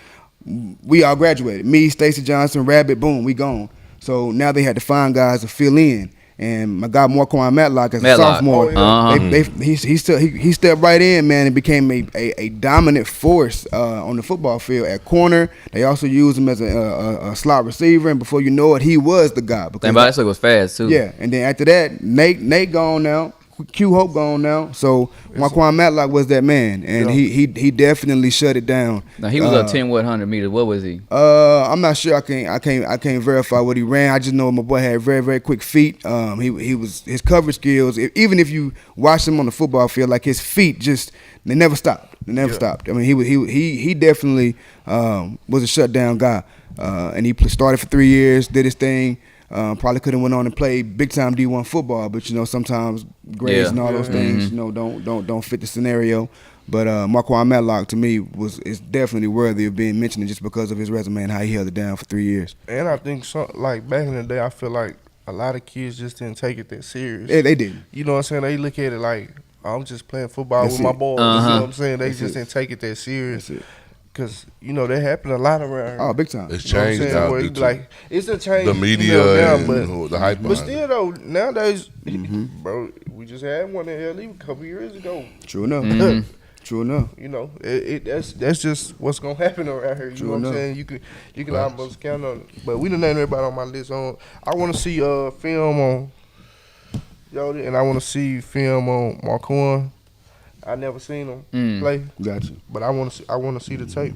we all graduated. Me, Stacey Johnson, Rabbit, boom, we gone. So now they had to find guys to fill in. And my guy Marquand Matlock as a Matlock. sophomore, Oh, yeah. he stepped right in, man, and became a dominant force on the football field at corner. They also used him as a slot receiver, and before you know it, he was the guy. And Bostic was fast too. Yeah, and then after that, Nate gone now. Q Hope gone now. So Marquand Matlock was that man, and he definitely shut it down. Now he was up 10 100 meters. What was he? I'm not sure. I can't verify what he ran. I just know my boy had very, very quick feet. He was his coverage skills. Even if you watch him on the football field, like his feet they never stopped. They never stopped. I mean, he definitely was a shutdown guy. And he started for 3 years, did his thing. Probably could have went on and played big time D1 football, but sometimes grades and all those things don't fit the scenario. But Marquand Matlock to me is definitely worthy of being mentioned just because of his resume and how he held it down for 3 years. And I think like back in the day, I feel like a lot of kids just didn't take it that serious. Yeah, they did. You know what I'm saying? They look at it like I'm just playing football That's with my it. boys. Uh-huh. You know what I'm saying? They That's just it. didn't take it that serious. That's it. Cause that happened a lot around. Oh, big time. It's You know what I'm changed saying? now Where due you be to like it's a change. the media now, and the hype. but behind still it. though, nowadays, Mm-hmm. bro, we just had one in LE a couple years ago. True enough. Mm-hmm. True enough. That's just what's gonna happen around here. You True know what enough. I'm saying? You can almost count on it. But we done named everybody on my list. I want to see film on Jody, and I want to see film on Marquand. I never seen him play, Gotcha. but I want to see the tape.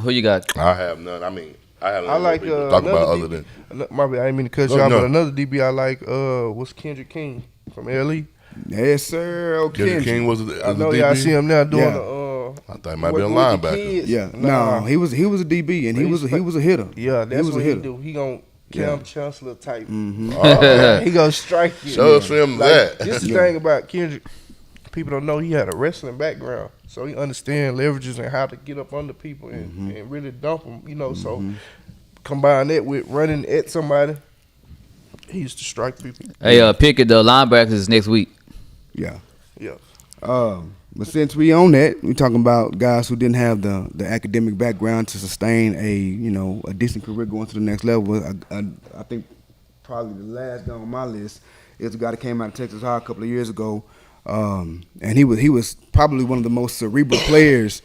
Who you got? I have none. I mean, I have. I like talk about another other DB. than My bad, I didn't mean to cut No, you off, no. but another DB I like was Kendrick King from LE. Yes, sir. Okay. Kendrick King was a I know DB. y'all see him now doing Yeah. the. I thought he might be a with the linebacker. kids. Yeah. Nah. No, he was a DB and he was a hitter. Yeah, he that's was a what he hitter. do. He gonna Cam Chancellor type. Oh, He gonna strike you. show us him that. This is the thing about Kendrick. People don't know he had a wrestling background, so he understands leverages and how to get up under people and really dump them. So combine that with running at somebody, he used to strike people. Hey, Pickett, the linebackers is next week. Yeah. Yeah. But since we on that, we talking about guys who didn't have the academic background to sustain a decent career going to the next level. I think probably the last guy on my list is a guy that came out of Texas High a couple of years ago, and he was probably one of the most cerebral players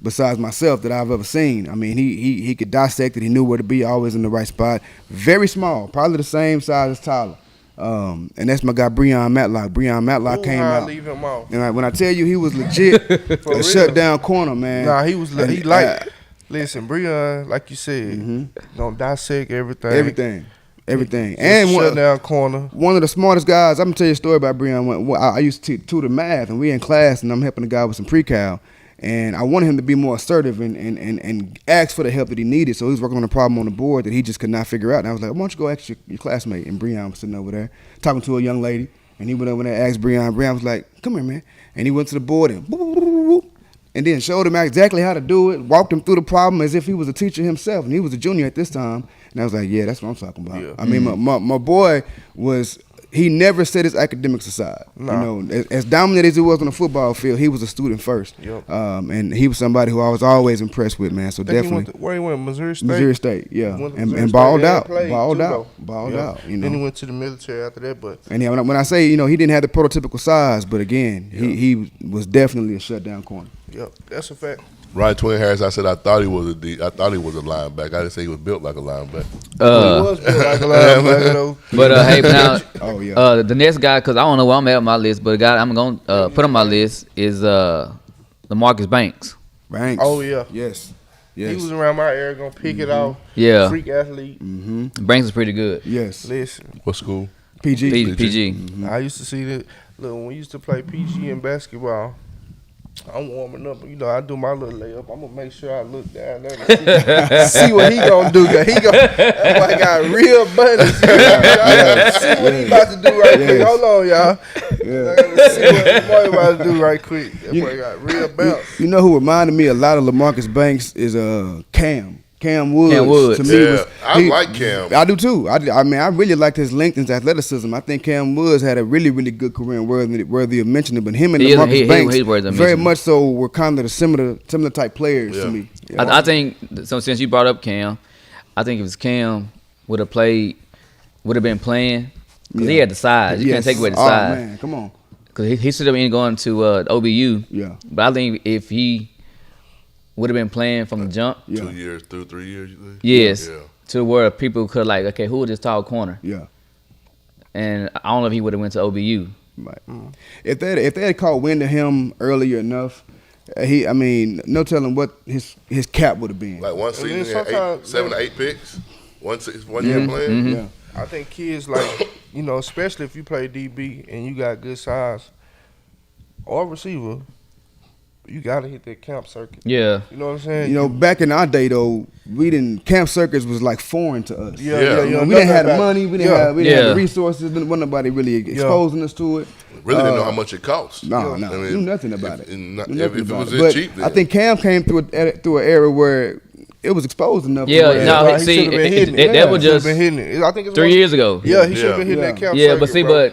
besides myself that I've ever seen. I mean, he could dissect it. He knew where to be, always in the right spot. Very small, probably the same size as Tyler. And that's my guy Breon Matlock. Breon Matlock came I out. leave him off. And when I tell you he was legit For a real. shutdown corner, man. Nah, he was. And, He like. Listen, Breon, like you said, gonna dissect everything. everything. Just And shut down corner. one of the smartest guys. I'm gonna tell you a story about Breon. I used to tutor math, and we in class, and I'm helping the guy with some pre-cal. And I wanted him to be more assertive and ask for the help that he needed. So he was working on a problem on the board that he just could not figure out. And I was like, why don't you go ask your classmate? And Breon was sitting over there talking to a young lady. And he went over there and asked Breon. Breon was like, come here, man. And he went to the board and boop, boop, boop, boop, and then showed him exactly how to do it, walked him through the problem as if he was a teacher himself. And he was a junior at this time. And I was like, yeah, that's what I'm talking about. Yeah. I mean, my boy was... He never set his academics aside. Nah. As dominant as he was on the football field, he was a student first. Yep. And he was somebody who I was always impressed with, man. So I think definitely where he went, Missouri State. Missouri State, yeah, Went to and Missouri balled State out, played balled too, out, though. balled Yeah. out. Then he went to the military after that, but And yeah, when I say he didn't have the prototypical size, but again, he was definitely a shutdown corner. yep, that's a fact. Ryan Twin Harris. I said I thought he was I thought he was a linebacker. I didn't say he was built like a linebacker. He was built like a linebacker though. But hey, now Oh yeah, the next guy, because I don't know where I'm at on my list, but the guy I'm gonna put on my list is LaMarcus Banks. Banks. Oh, yeah. yes. He was around my area, gonna pick it off. Yeah, Freak athlete. Banks is pretty good. Yes. Listen, What school? PG. PG. I used to see that. Look, when we used to play PG in basketball, I'm warming up. I do my little layup. I'm gonna make sure I look down there and see what he gonna do. 'Cause that boy got real bunnies. See what he about to do right quick. Hold on, y'all. I gotta see what the boy about to do right quick. That boy got real bounce. You know who reminded me a lot of LaMarcus Banks is Cam. Cam Woods. Cam Woods. To me Yeah, was, I like Cam. I do too. I mean, I really liked his length and his athleticism. I think Cam Woods had a really, really good career and worthy of mentioning. But him and He is- LaMarcus he- Banks, he's worthy of very mentioning. much so, were kind of the similar type players to me. I think so. Since you brought up Cam, I think if Cam would have played would have been playing, because he Yeah. had the size. You can't take away the Oh size. man, come on. Because he should have been going to OBU. Yeah. But I think if he would have been playing from the jump, Yeah. 2 years through 3 years, you think? yes, Yeah. to where people could like, okay, who is this tall corner? Yeah. And I don't know if he would have went to OBU. Right. If they had caught wind of him earlier enough, no telling what his cap would have been. Like one season, then he had sometimes- 7 or 8 picks. One year playing. Yeah. I think kids like, especially if you play DB and you got good size or receiver, you gotta hit that camp circuit. Yeah. You know what I'm saying? Back in our day though, camp circuits was like foreign to us. Yeah, Yeah. you We know didn't have the that money, we didn't Yeah. have the Yeah. resources, wasn't nobody really exposing us to it. Really didn't know how much it cost. No, I no, mean, knew nothing about it. If Knew nothing it about was it. But cheap, then I think Cam came through an era where it was exposed enough. Yeah, where- no, Right, he see, should've been hitting it. that was Should've just been hitting it. I think it's 3 years ago. Yeah, he should have been hitting Yeah. that camp Yeah, circuit. but see, bro.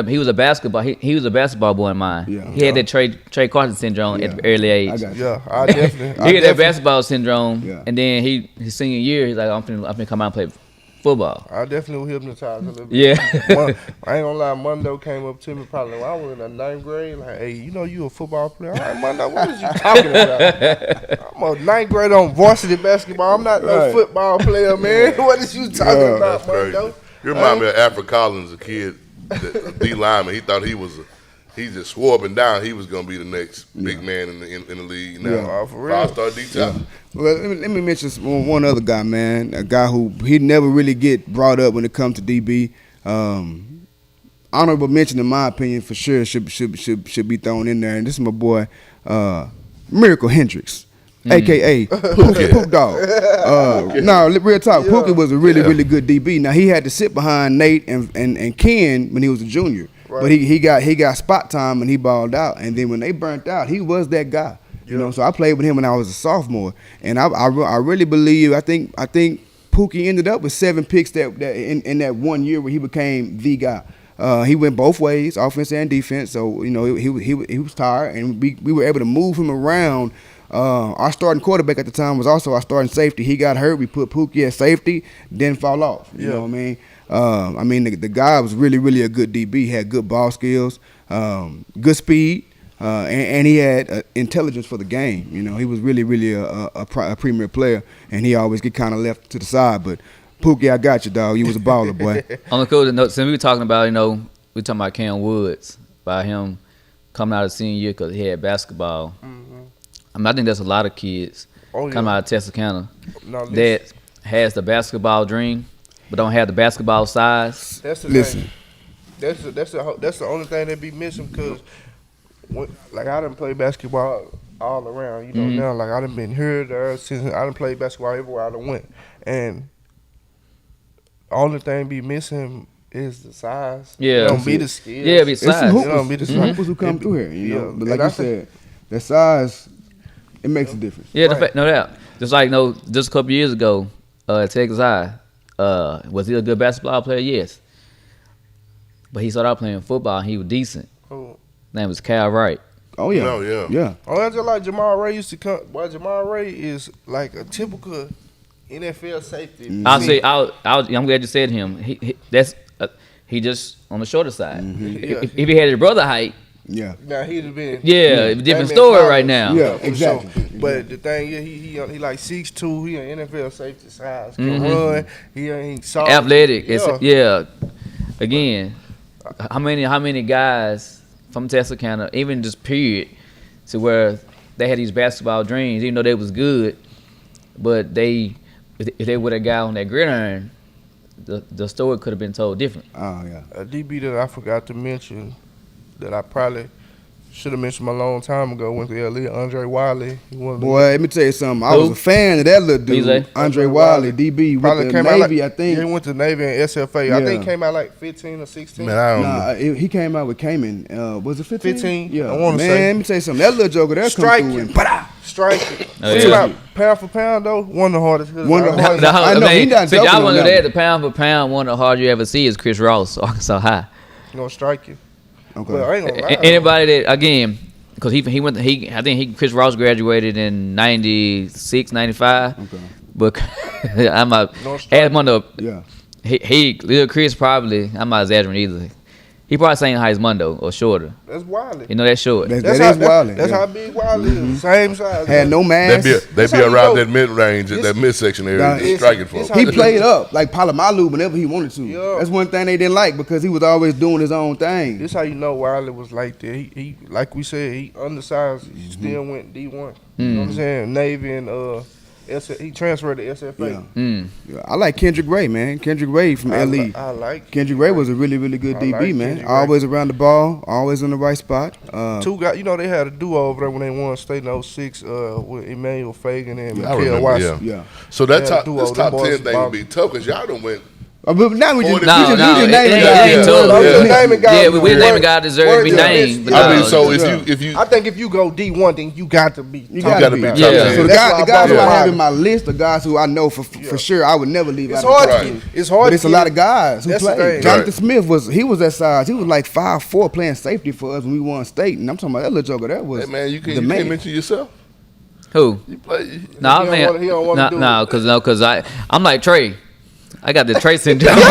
he was a basketball. He was a basketball boy in mine. Yeah. He had that Trey Carson syndrome at Yeah. the early age. I got you. Yeah, I definitely. He had that basketball syndrome, Yeah. and then his senior year, he's like, I'm finna come out and play football. I definitely was hypnotized a little bit. Yeah. I ain't gonna lie, Mondo came up to me probably when I was in the 9th grade. Like, hey, you a football player? I'm like, Mondo, what is you talking about? I'm a 9th grade on varsity basketball. I'm not no Right. football player, man. What is you talking Yeah. about, that's crazy. Mondo? You remind me of Alfred Collins, a kid, a D lineman. He thought he just swore up and down he was gonna be the next big man in the league. Now, Yeah. Oh, for real? 5-star D top. Well, let me mention one other guy, man. A guy who he never really get brought up when it comes to DB. Honorable mention, in my opinion, for sure should be thrown in there. And this is my boy, Miracle Hendricks, aka Pook Dog. No, real talk. Yeah. Pookie was a really good DB. Now he had to sit behind Nate and Ken when he was a junior, Right. but he got spot time and he balled out. And then when they burnt out, he was that guy. You know, so I played with him when I was a sophomore, and I really believe I think Pookie ended up with 7 picks that in that 1 year where he became the guy. He went both ways, offense and defense. So he was tired, and we were able to move him around. Our starting quarterback at the time was also our starting safety. He got hurt. We put Pookie at safety, didn't fall off. You know what I mean? The guy was really a good DB. He had good ball skills, good speed. And he had intelligence for the game. You know, he was really a premier player, and he always get kind of left to the side. But Pookie, I got you, dog. You was a baller, boy. On the cool note, since we were talking about, we talking about Cam Woods, about him coming out of senior year because he had basketball. I think there's a lot of kids coming out of Texarkana No, that has the basketball dream, but don't have the basketball size. That's the Listen. thing. That's the only thing that be missing because, like, I done play basketball all around. Now, like, I done been here, there, since I done played basketball everywhere I done went, and only thing be missing is the size. Yeah. It don't be the skills. Yeah, be There's some size. It don't be the hoopers, size. hoopers who come through here, you know. Yeah. But like And I you think- said, the size, it makes a difference. Yeah, Right. no doubt. Just like just a couple years ago, Texas High, was he a good basketball player? Yes. But he started out playing football and he was decent. Oh, His name was Cal Wright. Oh yeah, No, yeah. yeah. that's just like Jamal Ray used to come. Boy, Jamal Ray is like a typical NFL safety. I'll say, I'm glad you said him. He just on the shorter side. Yeah. If he had his brother height, Yeah. Now he'd have been different that man story Collins. right now. Yeah, for exactly. sure. But the thing is, he like 6'2", he an NFL safety size, can run. He ain't soft. Athletic. Yeah. Again, how many guys from Texarkana, even just period, to where they had these basketball dreams, even though they was good, but if they would have got on that gridiron, the story could have been told different. Oh yeah. A DB that I forgot to mention that I probably should have mentioned a long time ago went to LA, Andre Wiley. He one of the- Boy, let me tell you something. I was Who? a fan of that little dude, BJ? Andre Wiley, DB probably with the came out Navy, like, I think. Yeah, he went to Navy and SFA. I Yeah. think he came out like 15 or 16. Man, I don't know. Nah, he came out with Cayman. Was it 15? 15, Yeah. I wanna Man, say. let me tell you something. That little joker there come Striking. through and ba-da! Striking. Oh, Think yeah. about pound for pound though, one of the hardest. One of the hardest. I I know, he mean, not since joking y'all on want to that know that, one. the pound for pound, one of the hardest you ever see is Chris Ross, Arkansas High. Gonna strike you. Okay. Well, I ain't gonna lie. Anybody that, again, because I think Chris Ross graduated in 96, 95. Okay. But I'm a No strike. add him on the Yeah. Lil Chris probably. I'm not exaggerating either. He probably same height as Mondo or shorter. That's Wiley. You know that's short. That That's is how, Wiley. That's yeah. how big Wiley is. Same size. Had no mask. They That's be how you around go. that mid range, that midsection area, Nah, just striking for it's them. He played up like Palomalu whenever he wanted to. Yeah. That's one thing they didn't like because he was always doing his own thing. This how you know Wiley was like that. He like we said, he undersized. Mm-hmm. He still went D1. You know what I'm saying? Navy and he transferred to SFA. Yeah. Yeah, I like Kendrick Ray, man. Kendrick Ray from LE. I like Kendrick Ray was a really, really good I DB, like man. Kendrick Ray. Always around the ball, always in the right spot. two guys. You know they had a duo over there when they won state in 06 with Emmanuel Fagan and I Mikael remember, Watson. yeah. Yeah. So that Yeah, top, duo, this them top boys 10 thing ball- would be tough because y'all done went. But now we just, No, we just it naming ain't guys. tough. I'm just Yeah. naming guys. Yeah, who we work- naming guys deserve to work be their named. best. But I mean, no, so yeah. if you I think if you go D1, then you got to be. You top. gotta be. top Yeah. 10. So the That's guys, why the I guys who I brought have Wiley. in my list are guys who I know for sure I would never leave It's out of hard. the To top. get, it's hard. But to it's a get lot it. of guys who That's the played. thing. Jonathan Right. Smith was that size. He was like 5'4" playing safety for us when we won state. And I'm talking about that little joker. That was hey man, you the can't man. mention yourself. who? You play. No, I don't think wanna- he don't wanna do it. because I'm like Trey. I got the Trey syndrome. Don't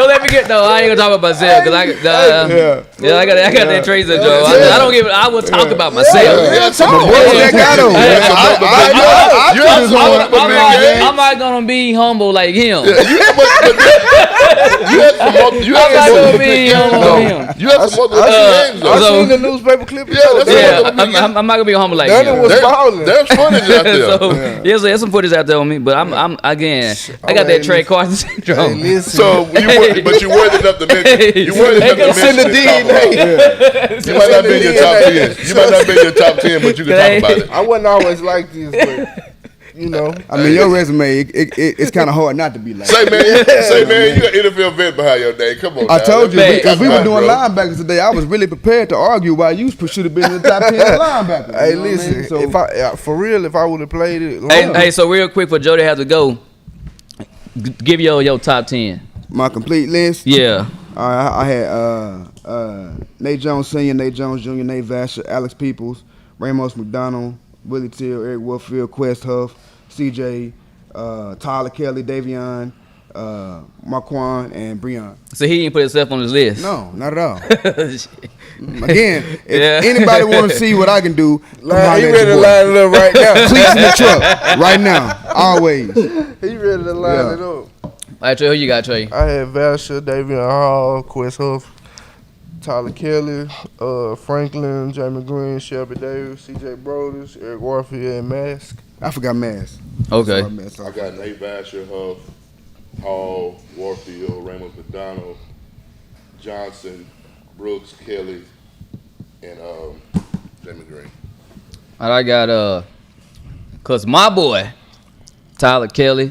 let me get no. I ain't gonna talk about myself because I got that Trey syndrome. I don't give. I will talk about myself. Yeah, talk. My boy Yeah, that got him. Hey, I I'm not gonna be humble like him. You had some multiple I'm not gonna be humble like him. You had some multiple games I though. So- seen the newspaper clip. Yeah, that's Yeah, what I'm not gonna be humble like Duncan him. was balling. There's footage out there. So there's some footage out there on me, but I'm again. I got that Trey Carson syndrome. So you weren't enough to mention. You weren't enough to send the mention. DNA. You might not be in your top 10. You might not be in your top 10, but you can talk about it. I wasn't always like this, but you know. I mean, your resume, it's kind of hard not to be like that. Say man, you got NFL vet behind your name. Come on. I now. told you, Man, because we were come doing on, bro. linebackers today. I was really prepared to argue why you should have been in the top 10 linebackers. Hey, You know what I listen. mean? So, If I for real, if I would have played it, Hey, so real quick for Jody has to go. Give your top 10. my complete list. Yeah. All right, I had Nate Jones Sr., Nate Jones Jr., Nate Vasher, Alex Peoples, Ramos McDonald, Willie Till, Eric Warfield, Quest Huff, CJ, Tyler Kelly, Davion, Marquand, and Breon. So he didn't put himself on his list. No, not at all. Again, if Yeah. anybody want to see what I can do, come he holler at ready to your boy. line it up right now. Cleats in the truck, right now, always. He ready to line Yeah. it up. All right, Trey, who you got, Trey? I had Vasher, Davion Hall, Quest Huff, Tyler Kelly, Franklin, Jamie Green, Shelby Davis, CJ Broders, Eric Warfield, and Mask. I forgot Mass. Okay. I got Nate Vasher, Huff, Hall, Warfield, Raymond McDonald, Johnson, Brooks, Kelly, and Jamie Green. All right, I got cause my boy, Tyler Kelly,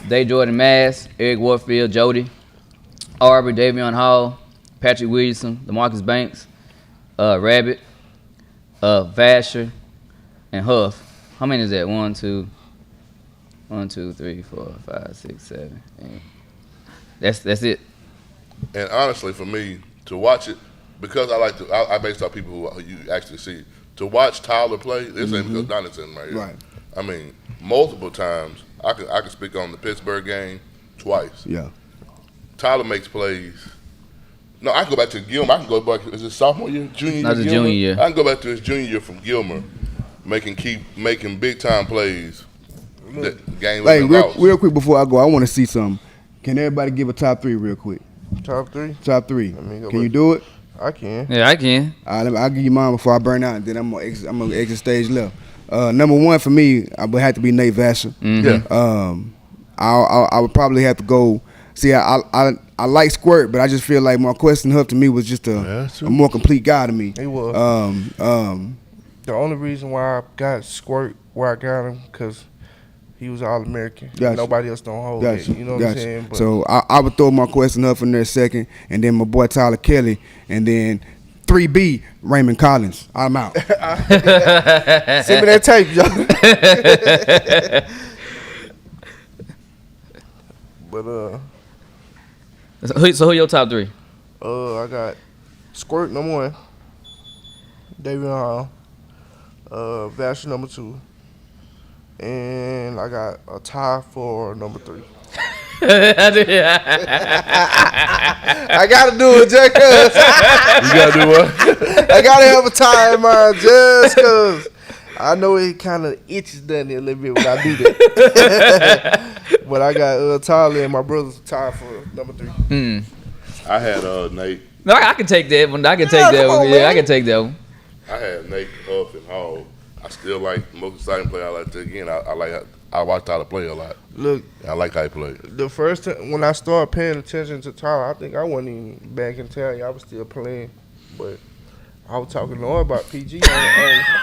Day Jordan Mass, Eric Warfield, Jody, Arbor, Davion Hall, Patrick Williamson, DeMarcus Banks, Rabbit, Vasher, and Huff. How many is that? 1, 2, 3, 4, 5, 6, 7, 8. That's it. And honestly, for me, to watch it, because I based off people who you actually see. To watch Tyler play, this ain't because Donaldson right here. Right. I mean, multiple times. I can speak on the Pittsburgh game twice. Yeah. Tyler makes plays. No, I can go back to Gilmer. I can go back. Is it sophomore year, junior year? Not the Gilmer? junior year. I can go back to his junior year from Gilmer, making big time plays. That game was Hey, lost. real quick before I go, I want to see something. Can everybody give a top 3 real quick? Top 3? Top 3. me go Can you back. do it? I can. Yeah, I can. All right, I'll give you mine before I burn out, and then I'm gonna exit stage left. Number 1 for me, I would have to be Nate Vasher. Yeah. I would probably have to go. See, I like Squirt, but I just feel like Marquest and Huff to me was just that's a true. more complete guy to me. He was. The only reason why I got Squirt where I got him, because he was All-American. Gotcha. Nobody else don't hold Gotcha. it. You know what I'm Gotcha. saying? But So I would throw Marquest and Huff in there second, and then my boy Tyler Kelly, and then 3B Raymond Collins. I'm out. send me that tape, y'all. But So who your top 3? I got Squirt number 1, Davion Hall, Vasher number 2, and I got a tie for number 3. I gotta do it just cause. You gotta do what? I gotta have a tie in mind just cause. I know it kind of itches down there a little bit when I do that. But I got Tyler and my brother's tie for number 3. I had Nate. No, I can take that one. I can take Yeah, that come one. on, Yeah, I man. can take that one. I had Nate, Huff, and Hall. I still like the most exciting player I like to again. I watch Tyler play a lot. Look, I like how he played. the first time when I started paying attention to Tyler, I think I wasn't even back in town. I was still playing, but I was talking to her about PG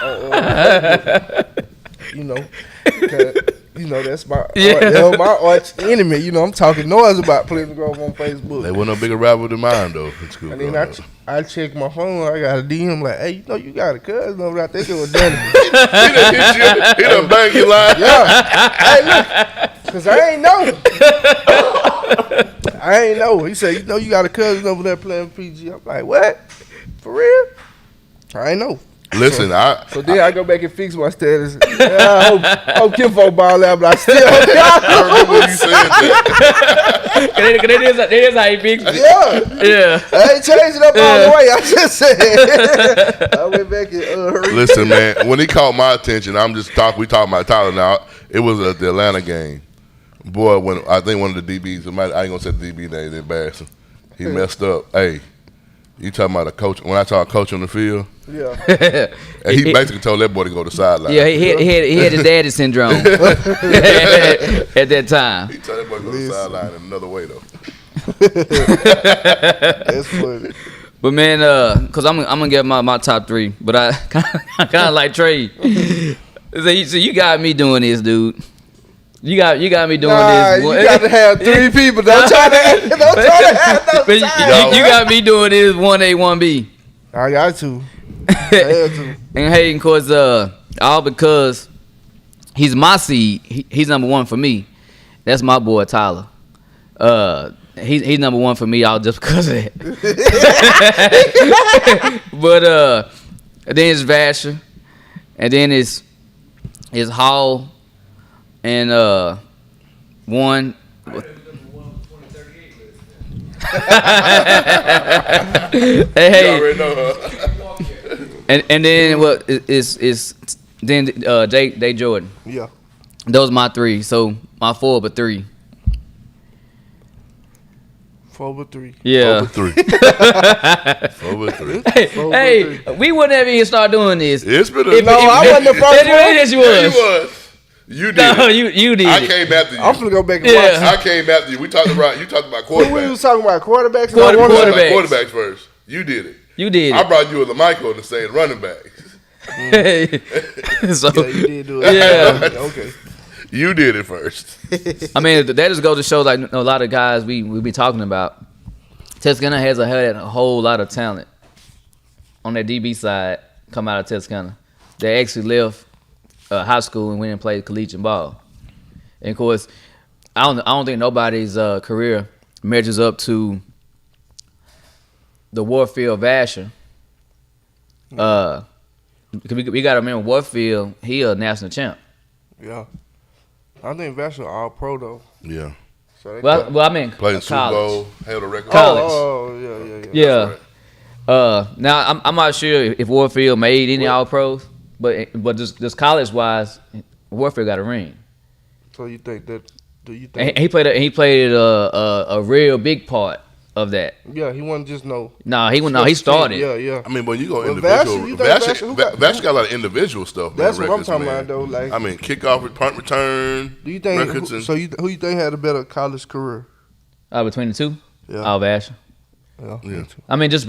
on you know, 'cause, you know that's my that's my arch enemy. You know, I'm talking noise about Pleasant Grove on Facebook. They wasn't a bigger rival than mine though in school. And then I check my phone. I got a DM like, hey, you know, you got a cousin over there. I think it was Danny. he done hit you. He done bang your line. Yeah. Hey, look, cause I ain't know. I ain't know. He said, you know, you got a cousin over there playing PG. I'm like, what? For real? I ain't know. Listen, So then I go back and fix my status. Yeah, I hope Kimfo ball out, but I still I remember when you said that. That is how he fixed it. Yeah. Yeah. I ain't changed it up all the way. I just said. I went back and Listen, man, when he caught my attention, we talking about Tyler now. It was the Atlanta game. Boy, when I think one of the DBs, I ain't gonna say the DB name, they embarrassed him. He messed up. Hey, you talking about a coach? When I talk coach on the field, Yeah. and he basically told that boy to go to the sideline. Yeah, he had his daddy syndrome at that time. He told that boy to go to the sideline in another way though. That's funny. But man, cause I'm gonna get my top 3, but I kind of like Trey. So you got me doing this, dude. You got me doing this. You got to have 3 people. Don't try to have no But you time. got me doing this 1A, 1B. I got to. I had to. And hey, cause all because he's my seed. He's number 1 for me. That's my boy Tyler. He's number 1 for me, all just because of that. But then it's Vasher, and then it's Hall, and one. Hey, You already know her. and then what is then Day Jordan. Yeah. Those my 3. So my 4 but 3. 4-3. Yeah. Over 3. Over 3. Hey, we wouldn't have even start doing this. It's been a If- No, I wasn't the first one. Yes, you Yeah, was. you was. You did. No, it. you did. I came after you. I'm finna go back and Yeah. watch. I came after you. You talked about When we quarterbacks. was talking about quarterbacks, Quarter- and I wanted- quarterback. Quarterbacks first. You did it. You did I brought you and LaMichael in the same running back. it. So Yeah, you did do it. Yeah. Okay. You did it first. I mean, that just goes to show like a lot of guys we be talking about. Texarkana had a whole lot of talent on that DB side come out of Texarkana. They actually left high school and went and played collegiate ball. And of course, I don't think nobody's career measures up to the Warfield Vasher. We got to remember Warfield, he a national champ. Yeah. I think Vasher all pro though. Yeah. So they Well, I mean, Played in Super college. Bowl, held a record. College. Oh, yeah. Yeah. That's Now I'm not sure if Warfield made any All Pros, but just college wise, Warfield got a ring. So you think that? Do you And think? he played a real big part of that. Yeah, he wasn't just no. He started. Yeah. I mean, when you go Well, individual, Vasher, you think Vasher- who got- Vasher got a lot of individual stuff. man, That's what I'm records, talking man. about though. Like, I mean, kickoff, punt return. do you think? records and Who you think had a better college career? Between the two, Yeah. Al Vash. Yeah. Yeah. I mean, just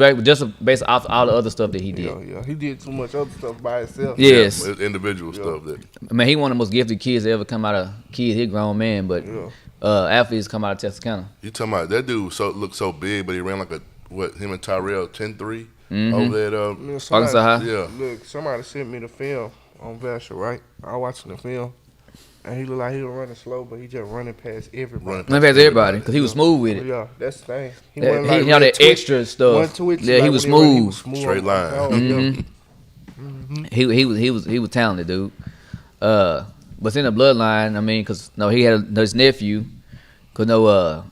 based off all the other stuff that he did. Yeah. He did too much other stuff by himself. Yes, it's individual stuff that I mean he one of the most gifted kids to ever come out of kids. He a grown man, but Yeah. athletes come out of Texarkana. you talking about. That dude looked so big, but he ran like him and Tyrell 10-3 Mm-hmm. over there. Man, Arkansas High. Yeah. Look, somebody sent me the film on Vasher, right? I was watching the film, and he looked like he was running slow, but he just running past everybody. Running Let me pass everybody because he was smooth with it. Yeah, that's the thing. He He wasn't like had that real extra One stuff. twitch, Yeah, he like was when ran, smooth. Straight line. Oh, Mhm. He was talented, dude. But in the bloodline, I mean, because he had his nephew Cause no,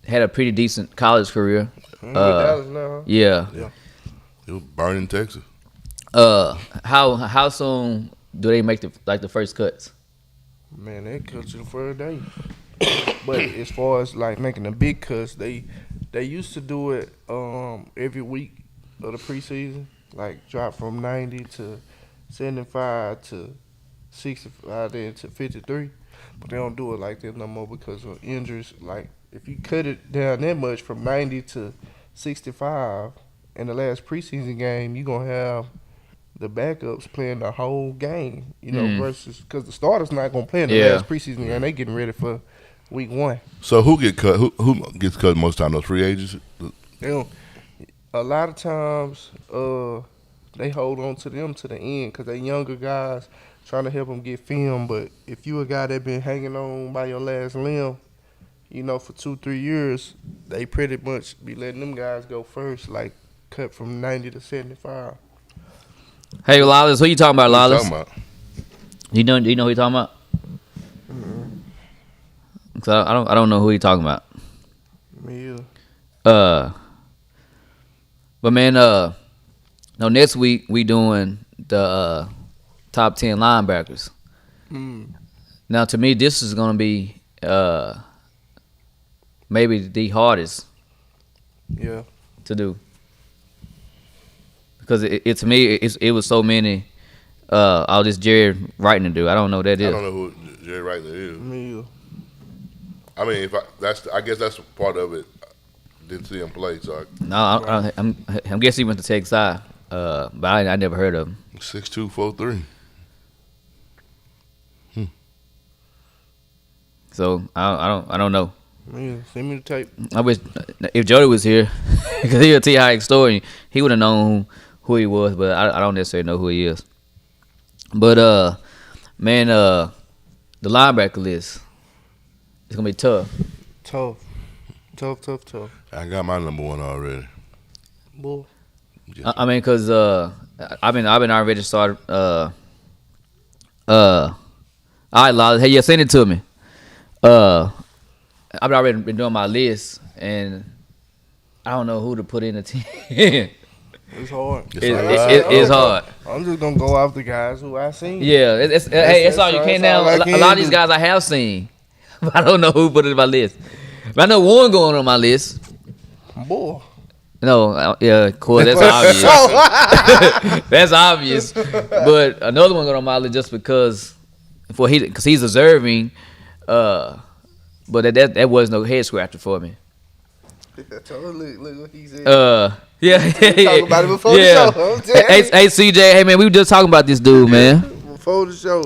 had a pretty decent college career. With Dallas now, huh? Yeah. It was burning Texas. How soon do they make the first cuts? Man, they cut you the first day. But as far as like making the big cuts, they used to do it every week of the preseason, like drop from 90 to 75 to 65 then to 53. But they don't do it like that no more because of injuries. Like if you cut it down that much from 90 to 65 in the last preseason game, you're gonna have the backups playing the whole game, versus because the starters not gonna play in the last preseason game. They getting ready for week 1. So who get cut? Who gets cut most time? Those free agents? They don't, a lot of times they hold on to them to the end because they younger guys trying to help them get film. But if you a guy that been hanging on by your last limb, for 2-3 years, they pretty much be letting them guys go first, like cut from 90 to 75. Hey, Lawless, who you talking about, What you Lawless? talking about? You know who you talking about? So I don't know who you talking about. Me either. But man, no, next week we doing the top 10 linebackers. Now, to me, this is gonna be maybe the hardest Yeah. to do because it to me it was so many. All this Jerry Wright to do. I don't know what that is. I don't know who Jerry Rightler is. Me either. I mean, I guess that's part of it. Didn't see him play, so I'm guessing he went to Texas I, but I never heard of him. 6'2", 4'3". So I don't know. Me either. Send me the tape. I wish if Jody was here, because he'll tell you how story. He would have known who he was, but I don't necessarily know who he is. But man, the linebacker list it's gonna be tough. Tough. I got my number one already. Boy. I mean, cause I've been already started. All right, Lawless. Hey, yeah, send it to me. I've already been doing my list, and I don't know who to put in the team. It's hard. It's hard. I'm just gonna go off the guys who I seen. Yeah, it's all you can now. all I A lot of can these do. guys I have seen, but I don't know who put it in my list. But I know one going on my list. Boy. No, yeah, of course, that's obvious. That's obvious. But another one going on my list just because he's deserving. But that was no head scratcher for me. Look what he said. Yeah. Talk about it before the show. I'm telling you. Hey, CJ, hey man, we were just talking about this dude, man. Before the show.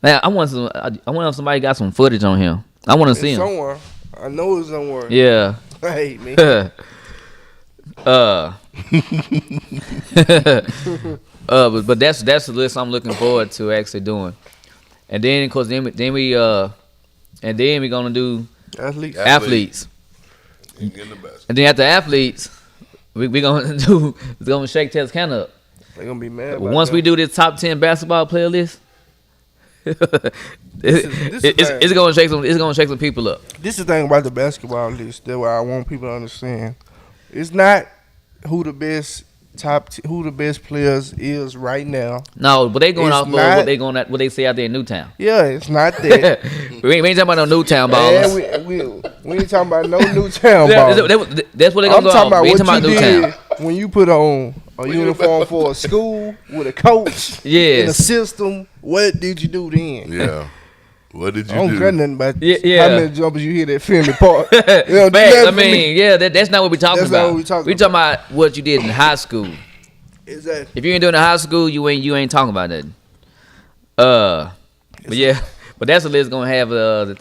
Man, I want somebody got some footage on him. I want to see It's him. somewhere. I know it's somewhere. Yeah. I hate me. But that's the list I'm looking forward to actually doing. And then of course then we gonna do athletes. Ain't getting the best. And then after athletes, we gonna shake Texas kind of up. They're gonna be mad. Once we do this top 10 basketball player list, it's gonna shake some people up. This is the thing about the basketball list that I want people to understand. It's not who the best who the best players is right now. No, but they going It's off of not- what they say out there in Newtown. Yeah, it's not that. we ain't talking about no Newtown ballers. Man, we ain't talking about no Newtown Yeah, ball. that's what they I'm gonna go talking off. about We ain't what talking you about did Newtown. when you put on a uniform for a school with a coach in a Yes. system. What did you do then? Yeah. What did you I don't do? care nothing about Yeah. how many jumpers you hit at Finley Park. You know, do Man, that I for mean, me. yeah, that's not what we're talking That's not about. what we talking We talking about what you did in high school. Exactly. If you ain't doing in high school, you ain't talking about nothing. But yeah, but that's the list gonna have No,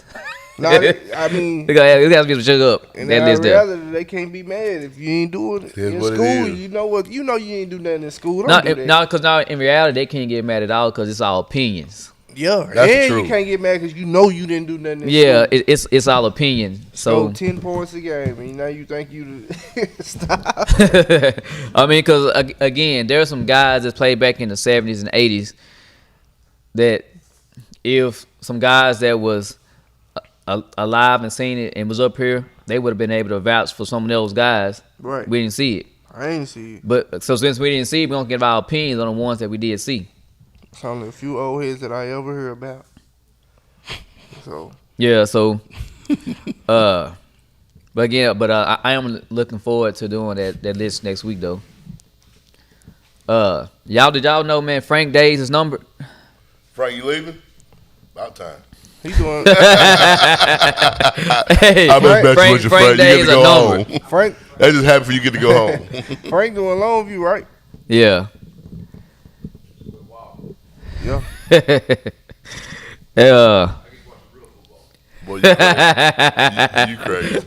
I mean, it has to be some sugar up. in That list there. reality, they can't be mad if you ain't doing it Here's in what it school. is. You know what? You know you ain't do nothing in school. No, Don't do that. no, because now in reality they can't get mad at all because it's all opinions. Yeah, That's and true. you can't get mad because you know you didn't do nothing. In Yeah, school. it's all opinion. So So 10 points a game, and now you think you stop. I mean, because again, there are some guys that played back in the 70s and 80s that if some guys that was alive and seen it and was up here, they would have been able to vouch for some of those guys. Right. We didn't see it. I ain't see it. But so since we didn't see it, we don't give our opinions on the ones that we did see. It's only a few old heads that I ever heard about. So Yeah, so but again, I am looking forward to doing that list next week though. Did y'all know, man, Frank Days is numbered? Frank, you leaving? About time. he doing Hey, I bet Frank- with you, Frank Frank. You get Days to are go numbered. home. Frank. They just happy for you get to go home. Frank doing Longview, right? Yeah. Yeah. Boy, you crazy.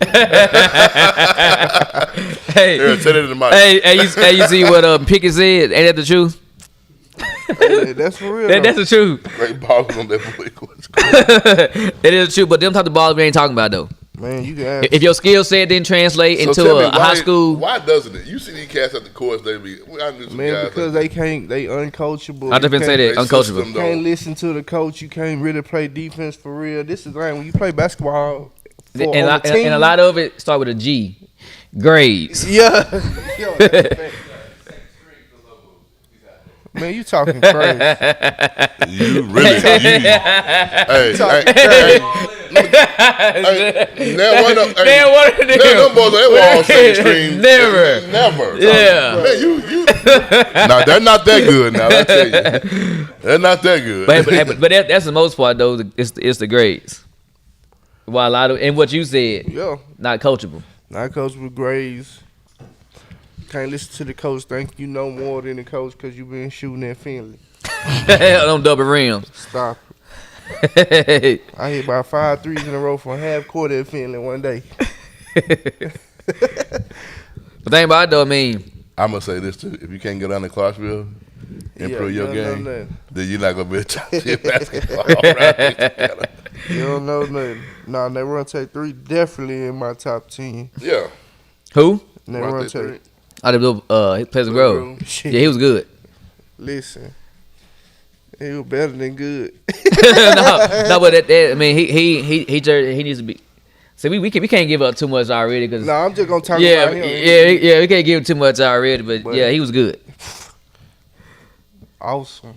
Hey, Here, say that in the mic. you see what Pickett said? Ain't that the truth? Hey, that's for real. That's the truth. Great balls on that boy. It is true, but them type of balls we ain't talking about though. Man, you can ask. If your skill set didn't translate So into tell me, a high school, Why doesn't it? You see these cats at the course, they be. I knew some Man, guys because like, they uncoachable. I just been You say can't- that They uncoachable. system, You can't listen to the coach. You can't really play defense for real. This is like when you play basketball. For, And on the team, a lot of it start with a G. Grades. Yeah. Yo, that's a fact. Man, you talking crazy. you really. Hey, now one of Man, what are they? them boys, they were all second stream. Never. Never. Yeah. Man, you. No, they're not that good now, I tell you. They're not that good. But that's the most part though. It's the grades. While a lot of and what you said, Yeah. not coachable. Not coach with grades. Can't listen to the coach. Think you know more than the coach because you been shooting at Finley. On double rims. Stop. Hey, I hit about 5 threes in a row from half court at Finley one day. the thing about it though, I mean, I'm gonna say this too: if you can't get down to Clarksville, improve you your don't know game, nothing. then you're not gonna be a championship basketball. Right? You don't know nothing. Nah, Neverante 3 definitely in my top 10. Yeah. who? Neverante. Out of Pleasant Grove. Shit. Yeah, he was good. Listen. He was better than good. no, but that I mean, he needs to be. See, we can't give up too much already because Nah, I'm just going to talk yeah, about him. yeah, we can't give him too much already. But But- yeah, he was good. Awesome.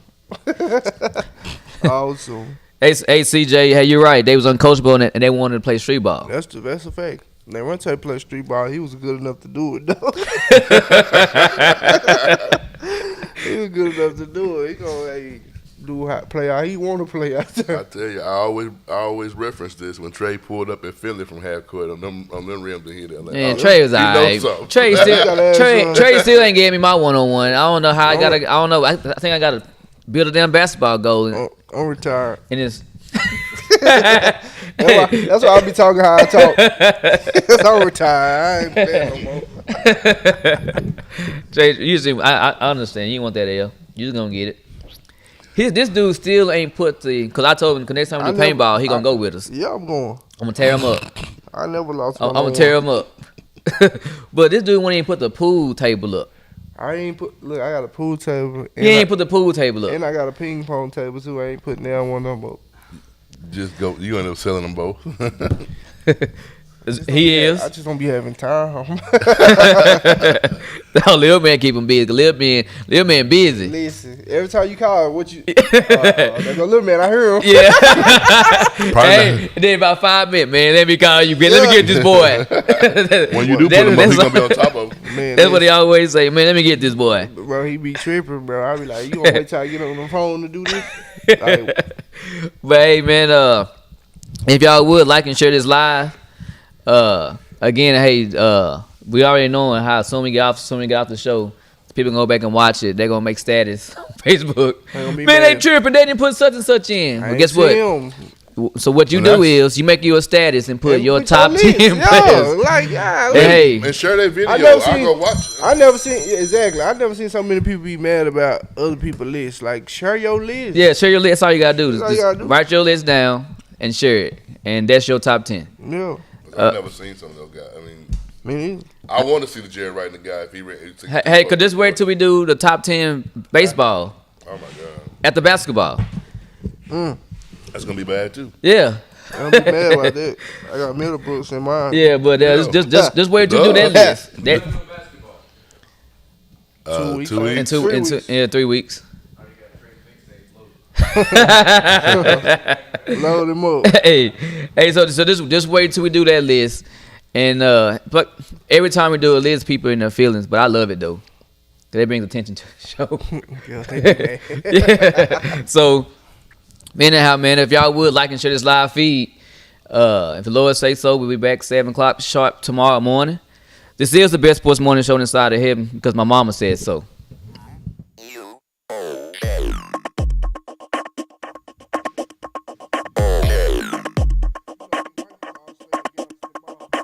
Awesome. Hey, CJ, hey, you're right. They was uncoachable and they wanted to play street ball. That's a fact. Neverante played street ball. He was good enough to do it, though. He was good enough to do it. He gonna play how he want to play out there. I tell you, I always reference this when Trey pulled up at Philly from half court on them rims and hit it. Like, Man, Trey was he knows alright. something. Trey You gotta ask him. Trey still ain't gave me my 1-on-1. I don't know how I gotta. I don't know. I think I gotta build a damn basketball goal. I'm retired. And it's That's why I be talking how I talk. I'm retired. I ain't playing no more. Trey, usually I understand. You want that L. You just gonna get it. This dude still ain't put the. Cause I told him next time we do paintball, he gonna go with us. Yeah, I'm going. I'm gonna tear him up. I never lost. I'm gonna tear him up. But this dude won't even put the pool table up. I ain't put. Look, I got a pool table. He ain't put the pool table up. And I got a ping pong table too. I ain't putting down one of them up. Just go. You end up selling them both. He is. I just don't be having time. No, Lil Man keep him busy. Lil Man busy. Listen, every time you call, what you? There go little man. I hear him. Yeah. Probably Hey, and then about 5 minutes, man. Let me call you. Let me get this boy. when you do put them up, he's gonna be on top of them. Man, That's what they always say, man. Let me get this boy. Bro, he be tripping, bro. I be like, you gonna wait till I get on the phone to do this? Like, But hey, man, if y'all would like and share this live, again, hey, we already knowing how soon we get off the show, people gonna go back and watch it. They're gonna make status on Facebook. gonna be Man, they mad. tripping. They didn't put such and such in. I Well, ain't guess see what? him. So what you Well, do is you make you a status and put And your put top your 10 list. players. Yeah, like, yeah. And hey, And share that video. I never I'll seen- go watch it. I never seen exactly. I never seen so many people be mad about other people's lists. Like, share your list. yeah, share your list. That's all you gotta do. That's all Just you gotta do. write your list down and share it, and that's your top 10. Yeah. I've never seen some of those guys. I mean, Me I want to see the Jared Wright, the guy, if he ran. Hey, could just wait till we do the top 10 baseball Oh my God, at the basketball? that's gonna be bad too. Yeah. Don't be mad about that. I got Middlebrooks in mine. Yeah, but just wait till you do that list. That 2 weeks. 2 weeks. in 3 weeks. 3 weeks. Load him up. hey, so just wait till we do that list, and but every time we do a list, people in their feelings. But I love it though, 'cause it brings attention to the show. Yeah. So, anyhow, man, if y'all would like and share this live feed, if the Lord say so, we'll be back 7 o'clock sharp tomorrow morning. This is the best sports morning show inside of heaven because my mama said so.